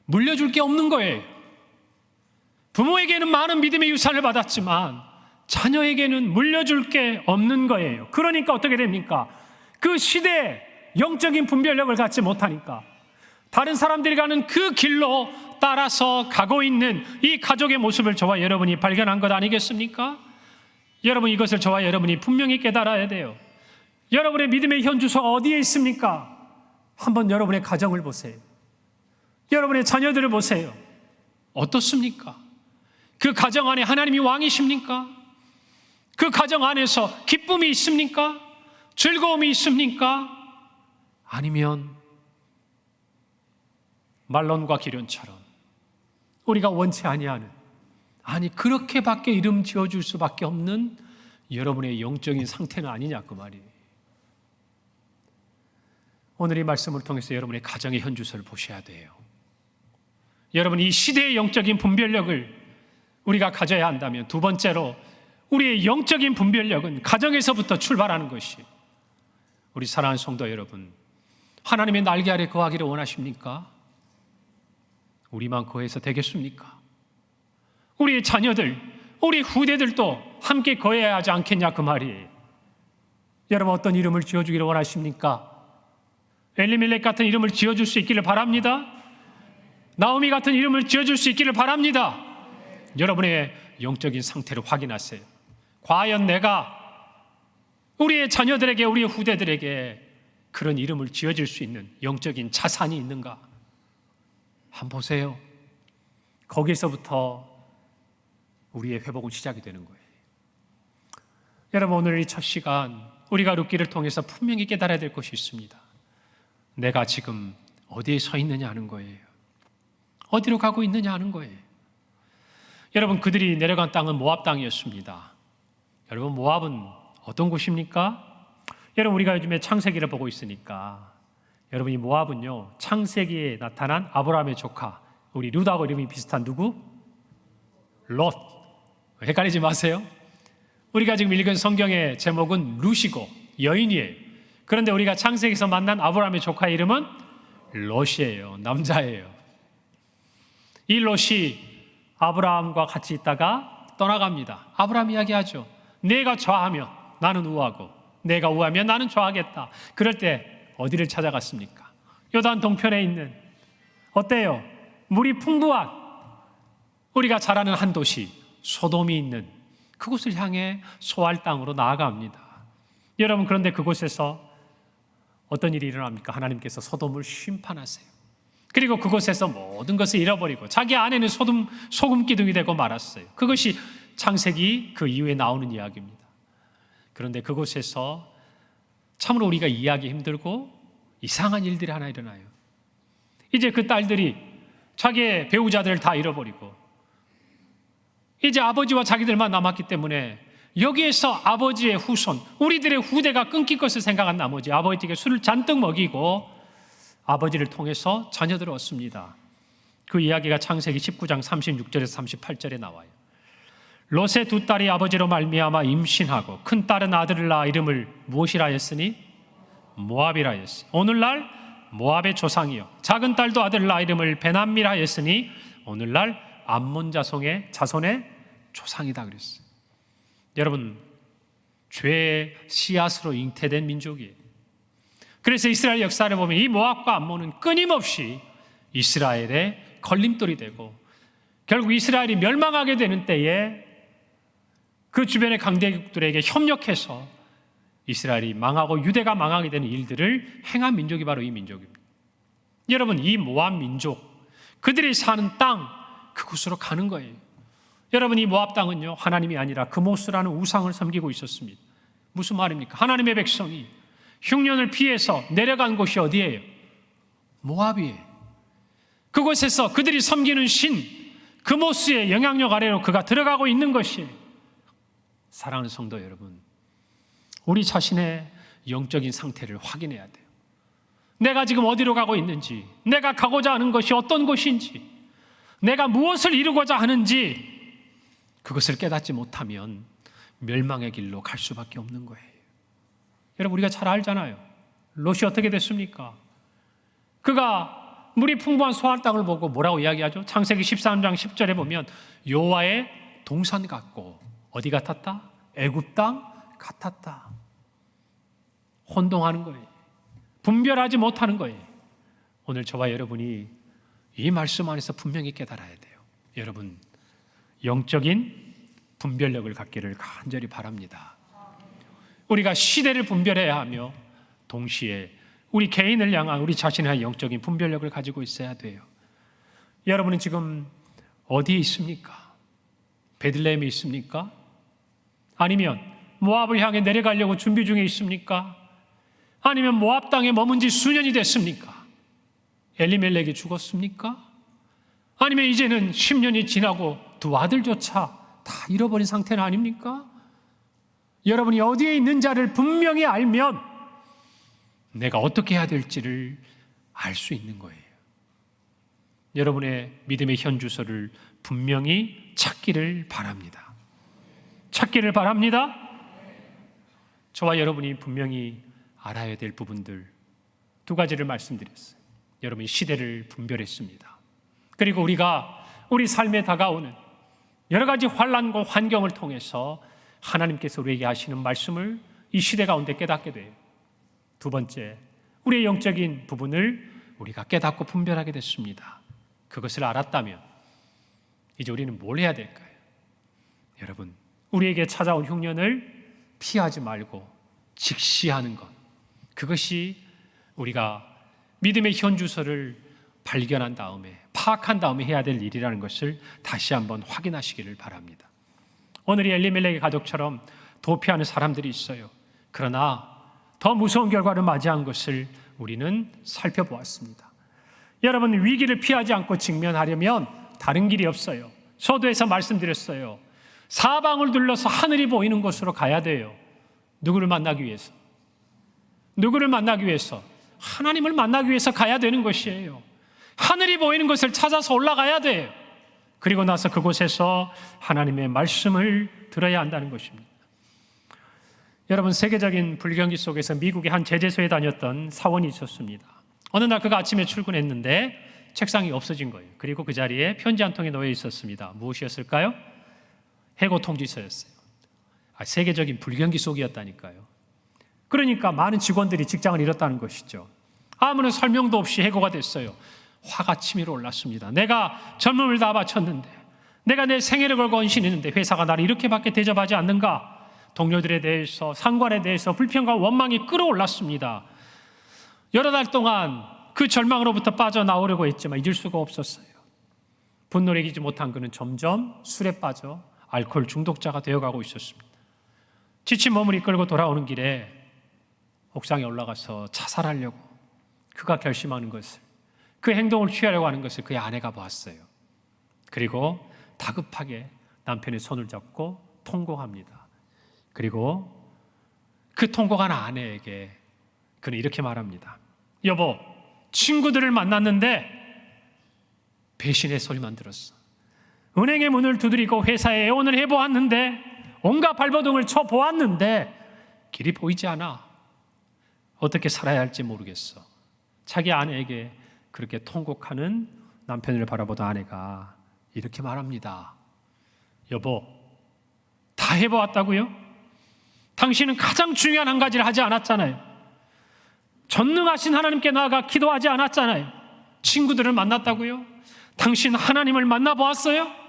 물려줄 게 없는 거예요. 부모에게는 많은 믿음의 유산을 받았지만 자녀에게는 물려줄 게 없는 거예요. 그러니까 어떻게 됩니까? 그 시대에 영적인 분별력을 갖지 못하니까 다른 사람들이 가는 그 길로 따라서 가고 있는 이 가족의 모습을 저와 여러분이 발견한 것 아니겠습니까? 여러분, 이것을 저와 여러분이 분명히 깨달아야 돼요. 여러분의 믿음의 현주소가 어디에 있습니까? 한번 여러분의 가정을 보세요. 여러분의 자녀들을 보세요. 어떻습니까? 그 가정 안에 하나님이 왕이십니까? 그 가정 안에서 기쁨이 있습니까? 즐거움이 있습니까? 아니면 말론과 기련처럼 우리가 원치 아니하는, 아니 그렇게밖에 이름 지어줄 수밖에 없는 여러분의 영적인 상태는 아니냐, 그 말이에요. 오늘 이 말씀을 통해서 여러분의 가정의 현주소를 보셔야 돼요. 여러분, 이 시대의 영적인 분별력을 우리가 가져야 한다면, 두 번째로 우리의 영적인 분별력은 가정에서부터 출발하는 것이, 우리 사랑하는 성도 여러분, 하나님의 날개 아래 거하기를 원하십니까? 우리만 거해서 되겠습니까? 우리의 자녀들, 우리 후대들도 함께 거해야 하지 않겠냐, 그 말이에요. 여러분, 어떤 이름을 지어주기를 원하십니까? 엘리멜렉 같은 이름을 지어줄 수 있기를 바랍니다. 나오미 같은 이름을 지어줄 수 있기를 바랍니다. 여러분의 영적인 상태를 확인하세요. 과연 내가 우리의 자녀들에게, 우리의 후대들에게 그런 이름을 지어줄 수 있는 영적인 자산이 있는가? 한번 보세요. 거기서부터 우리의 회복은 시작이 되는 거예요. 여러분, 오늘 이 첫 시간 우리가 룻기를 통해서 분명히 깨달아야 될 것이 있습니다. 내가 지금 어디에 서 있느냐 하는 거예요. 어디로 가고 있느냐 하는 거예요. 여러분, 그들이 내려간 땅은 모압 땅이었습니다. 여러분, 모압은 어떤 곳입니까? 여러분, 우리가 요즘에 창세기를 보고 있으니까, 여러분, 이 모압은요, 창세기에 나타난 아브라함의 조카, 우리 룻하고 이름이 비슷한 누구? 롯. 헷갈리지 마세요. 우리가 지금 읽은 성경의 제목은 룻이고 여인이에요. 그런데 우리가 창세기에서 만난 아브라함의 조카의 이름은 롯이에요. 남자예요. 이 롯이 아브라함과 같이 있다가 떠나갑니다. 아브라함 이야기하죠. 내가 좌하면 나는 우하고 내가 우하면 나는 좌하겠다. 그럴 때 어디를 찾아갔습니까? 요단 동편에 있는, 어때요? 물이 풍부한, 우리가 잘 아는 한 도시 소돔이 있는 그곳을 향해 소알 땅으로 나아갑니다. 여러분, 그런데 그곳에서 어떤 일이 일어납니까? 하나님께서 소돔을 심판하세요. 그리고 그곳에서 모든 것을 잃어버리고 자기 아내는 소금 기둥이 되고 말았어요. 그것이 창세기 그 이후에 나오는 이야기입니다. 그런데 그곳에서 참으로 우리가 이해하기 힘들고 이상한 일들이 하나 일어나요. 이제 그 딸들이 자기의 배우자들을 다 잃어버리고 이제 아버지와 자기들만 남았기 때문에 여기에서 아버지의 후손, 우리들의 후대가 끊길 것을 생각한 나머지 아버지에게 술을 잔뜩 먹이고 아버지를 통해서 자녀들을 얻습니다. 그 이야기가 창세기 19장 36절에서 38절에 나와요. 롯의 두 딸이 아버지로 말미암아 임신하고 큰 딸은 아들을 낳아 이름을 무엇이라 했으니? 모압이라 했어요. 오늘날 모압의 조상이요, 작은 딸도 아들을 낳아 이름을 베남미라 했으니 오늘날 암몬 자손의 조상이다 그랬어요. 여러분, 죄의 씨앗으로 잉태된 민족이에요. 그래서 이스라엘 역사를 보면 이 모압과 암몬은 끊임없이 이스라엘의 걸림돌이 되고 결국 이스라엘이 멸망하게 되는 때에 그 주변의 강대국들에게 협력해서 이스라엘이 망하고 유대가 망하게 되는 일들을 행한 민족이 바로 이 민족입니다. 여러분, 이 모압 민족, 그들이 사는 땅, 그곳으로 가는 거예요. 여러분, 이 모압 땅은요, 하나님이 아니라 그모스라는 우상을 섬기고 있었습니다. 무슨 말입니까? 하나님의 백성이 흉년을 피해서 내려간 곳이 어디예요? 모압이에요. 그곳에서 그들이 섬기는 신 그모스의 영향력 아래로 그가 들어가고 있는 것이에요. 사랑하는 성도 여러분, 우리 자신의 영적인 상태를 확인해야 돼요. 내가 지금 어디로 가고 있는지, 내가 가고자 하는 것이 어떤 곳인지, 내가 무엇을 이루고자 하는지 그것을 깨닫지 못하면 멸망의 길로 갈 수밖에 없는 거예요. 여러분, 우리가 잘 알잖아요. 롯이 어떻게 됐습니까? 그가 물이 풍부한 소알 땅을 보고 뭐라고 이야기하죠? 창세기 13장 10절에 보면 여호와의 동산 같고 어디 같았다? 애굽 땅 같았다. 혼동하는 거예요. 분별하지 못하는 거예요. 오늘 저와 여러분이 이 말씀 안에서 분명히 깨달아야 돼요. 여러분, 영적인 분별력을 갖기를 간절히 바랍니다. 우리가 시대를 분별해야 하며 동시에 우리 개인을 향한 우리 자신의 향한 영적인 분별력을 가지고 있어야 돼요. 여러분은 지금 어디에 있습니까? 베들레헴에 있습니까? 아니면 모압을 향해 내려가려고 준비 중에 있습니까? 아니면 모압 땅에 머문 지 수년이 됐습니까? 엘리멜렉이 죽었습니까? 아니면 이제는 10년이 지나고 두 아들조차 다 잃어버린 상태는 아닙니까? 여러분이 어디에 있는 자를 분명히 알면 내가 어떻게 해야 될지를 알 수 있는 거예요. 여러분의 믿음의 현주소를 분명히 찾기를 바랍니다. 찾기를 바랍니다. 저와 여러분이 분명히 알아야 될 부분들 두 가지를 말씀드렸어요. 여러분이 시대를 분별했습니다. 그리고 우리가 우리 삶에 다가오는 여러 가지 환난과 환경을 통해서 하나님께서 우리에게 하시는 말씀을 이 시대 가운데 깨닫게 돼요. 두 번째, 우리의 영적인 부분을 우리가 깨닫고 분별하게 됐습니다. 그것을 알았다면 이제 우리는 뭘 해야 될까요? 여러분, 우리에게 찾아온 흉년을 피하지 말고 직시하는 것, 그것이 우리가 믿음의 현주소를 발견한 다음에 파악한 다음에 해야 될 일이라는 것을 다시 한번 확인하시기를 바랍니다. 오늘 이 엘리멜렉의 가족처럼 도피하는 사람들이 있어요. 그러나 더 무서운 결과를 맞이한 것을 우리는 살펴보았습니다. 여러분, 위기를 피하지 않고 직면하려면 다른 길이 없어요. 서두에서 말씀드렸어요. 사방을 둘러서 하늘이 보이는 곳으로 가야 돼요. 누구를 만나기 위해서? 누구를 만나기 위해서? 하나님을 만나기 위해서 가야 되는 것이에요. 하늘이 보이는 것을 찾아서 올라가야 돼요. 그리고 나서 그곳에서 하나님의 말씀을 들어야 한다는 것입니다. 여러분, 세계적인 불경기 속에서 미국의 한 제재소에 다녔던 사원이 있었습니다. 어느 날 그가 아침에 출근했는데 책상이 없어진 거예요. 그리고 그 자리에 편지 한 통이 놓여 있었습니다. 무엇이었을까요? 해고 통지서였어요. 세계적인 불경기 속이었다니까요. 그러니까 많은 직원들이 직장을 잃었다는 것이죠. 아무런 설명도 없이 해고가 됐어요. 화가 치밀어 올랐습니다. 내가 젊음을 다 바쳤는데, 내가 내 생애를 걸고 헌신했는데 회사가 나를 이렇게밖에 대접하지 않는가? 동료들에 대해서, 상관에 대해서 불평과 원망이 끌어올랐습니다. 여러 달 동안 그 절망으로부터 빠져나오려고 했지만 잊을 수가 없었어요. 분노를 이기지 못한 그는 점점 술에 빠져 알코올 중독자가 되어가고 있었습니다. 지친 몸을 이끌고 돌아오는 길에 옥상에 올라가서 자살하려고 그가 결심하는 것을, 그 행동을 취하려고 하는 것을 그의 아내가 보았어요. 그리고 다급하게 남편의 손을 잡고 통곡합니다. 그리고 그 통곡한 아내에게 그는 이렇게 말합니다. 여보, 친구들을 만났는데 배신의 소리만 들었어. 은행의 문을 두드리고 회사에 애원을 해보았는데, 온갖 발버둥을 쳐보았는데 길이 보이지 않아. 어떻게 살아야 할지 모르겠어. 자기 아내에게 그렇게 통곡하는 남편을 바라보던 아내가 이렇게 말합니다. 여보, 다 해보았다고요? 당신은 가장 중요한 한 가지를 하지 않았잖아요. 전능하신 하나님께 나아가 기도하지 않았잖아요. 친구들을 만났다고요? 당신 하나님을 만나보았어요?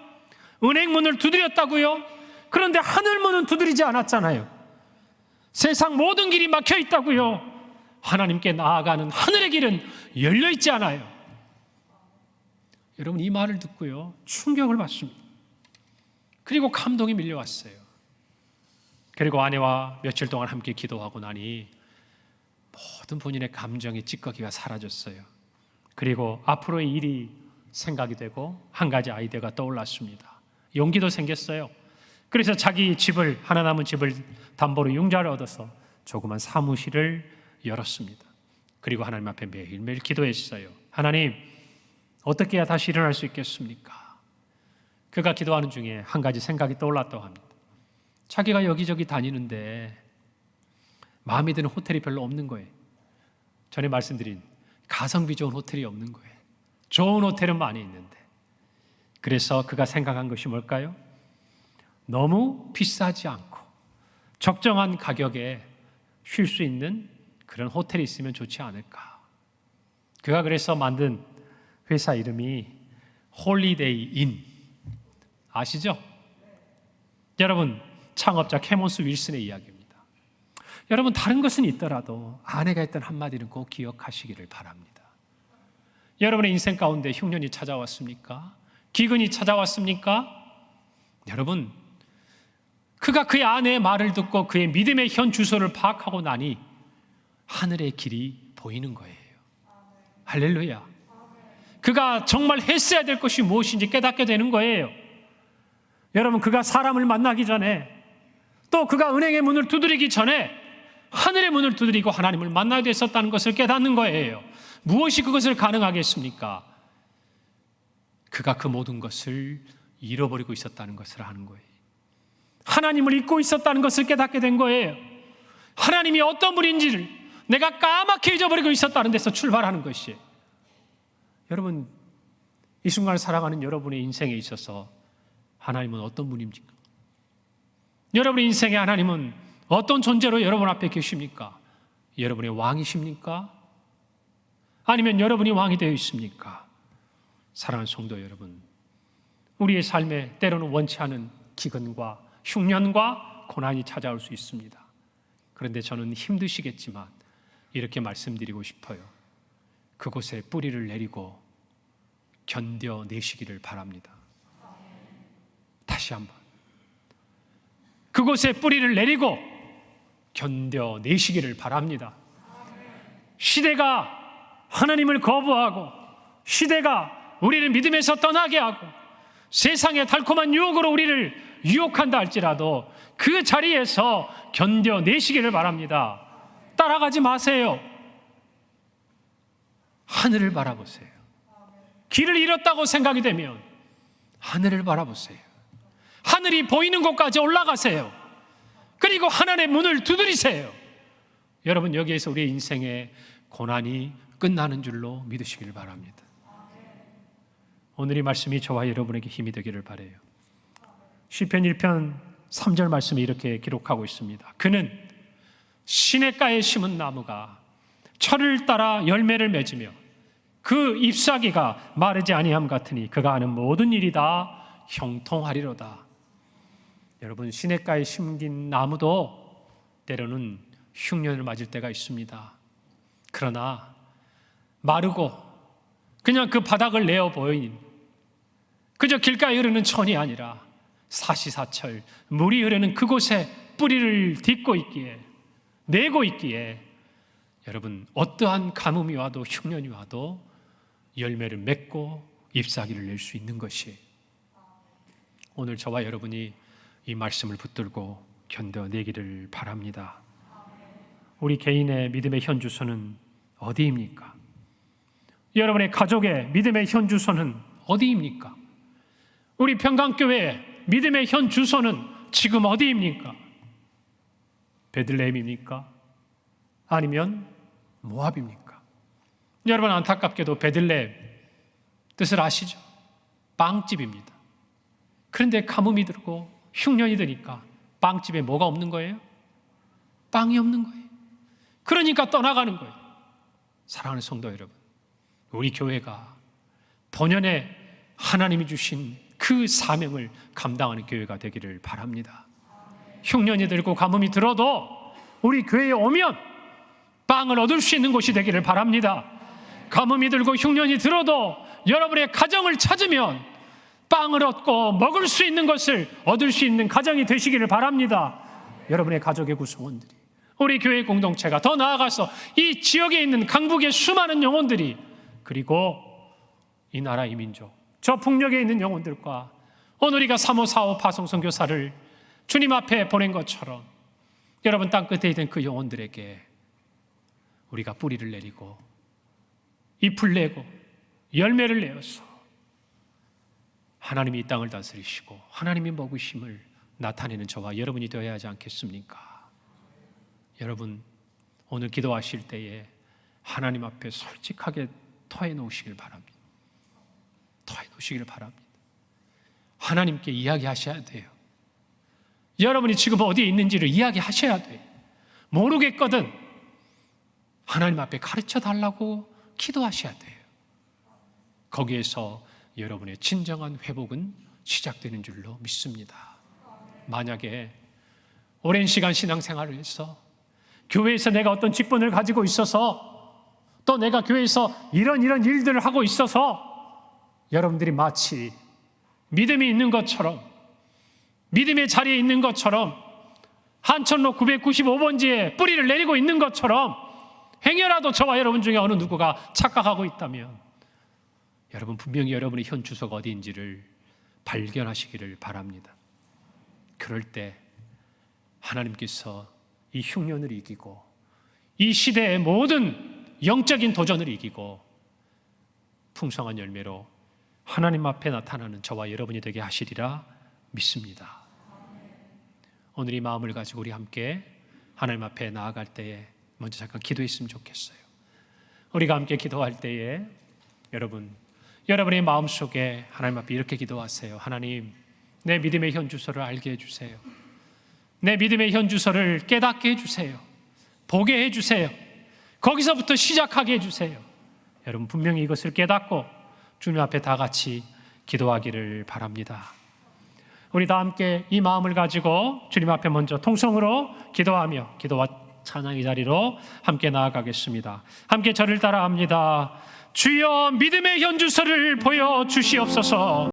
은행 문을 두드렸다고요? 그런데 하늘 문은 두드리지 않았잖아요. 세상 모든 길이 막혀 있다고요? 하나님께 나아가는 하늘의 길은 열려 있지 않아요. 여러분, 이 말을 듣고요, 충격을 받습니다. 그리고 감동이 밀려왔어요. 그리고 아내와 며칠 동안 함께 기도하고 나니 모든 본인의 감정의 찌꺼기가 사라졌어요. 그리고 앞으로의 일이 생각이 되고 한 가지 아이디어가 떠올랐습니다. 용기도 생겼어요. 그래서 자기 집을, 하나 남은 집을 담보로 융자를 얻어서 조그만 사무실을 열었습니다. 그리고 하나님 앞에 매일매일 기도했어요. 하나님, 어떻게 해야 다시 일어날 수 있겠습니까? 그가 기도하는 중에 한 가지 생각이 떠올랐다고 합니다. 자기가 여기저기 다니는데 마음에 드는 호텔이 별로 없는 거예요. 전에 말씀드린 가성비 좋은 호텔이 없는 거예요. 좋은 호텔은 많이 있는데. 그래서 그가 생각한 것이 뭘까요? 너무 비싸지 않고 적정한 가격에 쉴 수 있는 그런 호텔이 있으면 좋지 않을까. 그가 그래서 만든 회사 이름이 홀리데이 인. 아시죠? 여러분, 창업자 캐몬스 윌슨의 이야기입니다. 여러분, 다른 것은 있더라도 아내가 했던 한마디는 꼭 기억하시기를 바랍니다. 여러분의 인생 가운데 흉년이 찾아왔습니까? 기근이 찾아왔습니까? 여러분, 그가 그의 아내의 말을 듣고 그의 믿음의 현 주소를 파악하고 나니 하늘의 길이 보이는 거예요. 할렐루야. 그가 정말 했어야 될 것이 무엇인지 깨닫게 되는 거예요. 여러분, 그가 사람을 만나기 전에, 또 그가 은행의 문을 두드리기 전에 하늘의 문을 두드리고 하나님을 만나야 됐었다는 것을 깨닫는 거예요. 무엇이 그것을 가능하게 했습니까? 그가 그 모든 것을 잃어버리고 있었다는 것을 아는 거예요. 하나님을 잊고 있었다는 것을 깨닫게 된 거예요. 하나님이 어떤 분인지를 내가 까맣게 잊어버리고 있었다는 데서 출발하는 것이에요. 여러분, 이 순간을 살아가는 여러분의 인생에 있어서 하나님은 어떤 분입니까? 여러분의 인생에 하나님은 어떤 존재로 여러분 앞에 계십니까? 여러분의 왕이십니까? 아니면 여러분이 왕이 되어 있습니까? 사랑하는 성도 여러분, 우리의 삶에 때로는 원치 않은 기근과 흉년과 고난이 찾아올 수 있습니다. 그런데 저는 힘드시겠지만 이렇게 말씀드리고 싶어요. 그곳에 뿌리를 내리고 견뎌내시기를 바랍니다. 다시 한번, 그곳에 뿌리를 내리고 견뎌내시기를 바랍니다. 시대가 하나님을 거부하고, 시대가 우리를 믿음에서 떠나게 하고, 세상의 달콤한 유혹으로 우리를 유혹한다 할지라도 그 자리에서 견뎌내시기를 바랍니다. 따라가지 마세요. 하늘을 바라보세요. 길을 잃었다고 생각이 되면 하늘을 바라보세요. 하늘이 보이는 곳까지 올라가세요. 그리고 하늘의 문을 두드리세요. 여러분, 여기에서 우리의 인생의 고난이 끝나는 줄로 믿으시길 바랍니다. 오늘 이 말씀이 저와 여러분에게 힘이 되기를 바라요. 시편 1편 3절 말씀이 이렇게 기록하고 있습니다. 그는 시냇가에 심은 나무가 철을 따라 열매를 맺으며 그 잎사귀가 마르지 아니함 같으니 그가 하는 모든 일이 다 형통하리로다. 여러분, 시냇가에 심긴 나무도 때로는 흉년을 맞을 때가 있습니다. 그러나 마르고 그냥 그 바닥을 내어 보인, 그저 길가에 흐르는 천이 아니라 사시사철 물이 흐르는 그곳에 뿌리를 딛고 있기에, 내고 있기에 여러분, 어떠한 가뭄이 와도 흉년이 와도 열매를 맺고 잎사귀를 낼 수 있는 것이, 오늘 저와 여러분이 이 말씀을 붙들고 견뎌내기를 바랍니다. 우리 개인의 믿음의 현주소는 어디입니까? 여러분의 가족의 믿음의 현주소는 어디입니까? 우리 평강교회의 믿음의 현주소는 지금 어디입니까? 베들레헴입니까? 아니면 모압입니까? 여러분, 안타깝게도 베들레헴 뜻을 아시죠? 빵집입니다. 그런데 가뭄이 들고 흉년이 드니까 빵집에 뭐가 없는 거예요? 빵이 없는 거예요. 그러니까 떠나가는 거예요. 사랑하는 성도 여러분, 우리 교회가 본연의 하나님이 주신 그 사명을 감당하는 교회가 되기를 바랍니다. 흉년이 들고 가뭄이 들어도 우리 교회에 오면 빵을 얻을 수 있는 곳이 되기를 바랍니다. 가뭄이 들고 흉년이 들어도 여러분의 가정을 찾으면 빵을 얻고 먹을 수 있는 것을 얻을 수 있는 가정이 되시기를 바랍니다. 여러분의 가족의 구성원들이, 우리 교회 공동체가, 더 나아가서 이 지역에 있는 강북의 수많은 영혼들이, 그리고 이 나라 이 민족, 저 북녘에 있는 영혼들과 오늘 우리가 3호 4호 파송 선교사를 주님 앞에 보낸 것처럼 여러분 땅끝에 있는 그 영혼들에게 우리가 뿌리를 내리고 잎을 내고 열매를 내어서 하나님이 이 땅을 다스리시고 하나님이 먹으심을 나타내는 저와 여러분이 되어야 하지 않겠습니까? 여러분 오늘 기도하실 때에 하나님 앞에 솔직하게 토해 놓으시길 바랍니다. 토해 놓으시길 바랍니다. 하나님께 이야기하셔야 돼요. 여러분이 지금 어디에 있는지를 이야기하셔야 돼요. 모르겠거든 하나님 앞에 가르쳐 달라고 기도하셔야 돼요. 거기에서 여러분의 진정한 회복은 시작되는 줄로 믿습니다. 만약에 오랜 시간 신앙생활을 해서 교회에서 내가 어떤 직분을 가지고 있어서 또 내가 교회에서 이런 일들을 하고 있어서 여러분들이 마치 믿음이 있는 것처럼 믿음의 자리에 있는 것처럼 한천로 995번지에 뿌리를 내리고 있는 것처럼 행여라도 저와 여러분 중에 어느 누구가 착각하고 있다면 여러분 분명히 여러분의 현 주소가 어디인지를 발견하시기를 바랍니다. 그럴 때 하나님께서 이 흉년을 이기고 이 시대의 모든 영적인 도전을 이기고 풍성한 열매로 하나님 앞에 나타나는 저와 여러분이 되게 하시리라 믿습니다. 오늘 이 마음을 가지고 우리 함께 하나님 앞에 나아갈 때에 먼저 잠깐 기도했으면 좋겠어요. 우리가 함께 기도할 때에 여러분의 마음속에 하나님 앞에 이렇게 기도하세요. 하나님, 내 믿음의 현 주소를 알게 해주세요. 내 믿음의 현 주소를 깨닫게 해주세요. 보게 해주세요. 거기서부터 시작하게 해주세요. 여러분 분명히 이것을 깨닫고 주님 앞에 다 같이 기도하기를 바랍니다. 우리 다 함께 이 마음을 가지고 주님 앞에 먼저 통성으로 기도하며 기도와 찬양의 자리로 함께 나아가겠습니다. 함께 저를 따라합니다. 주여 믿음의 현 주소를 보여주시옵소서.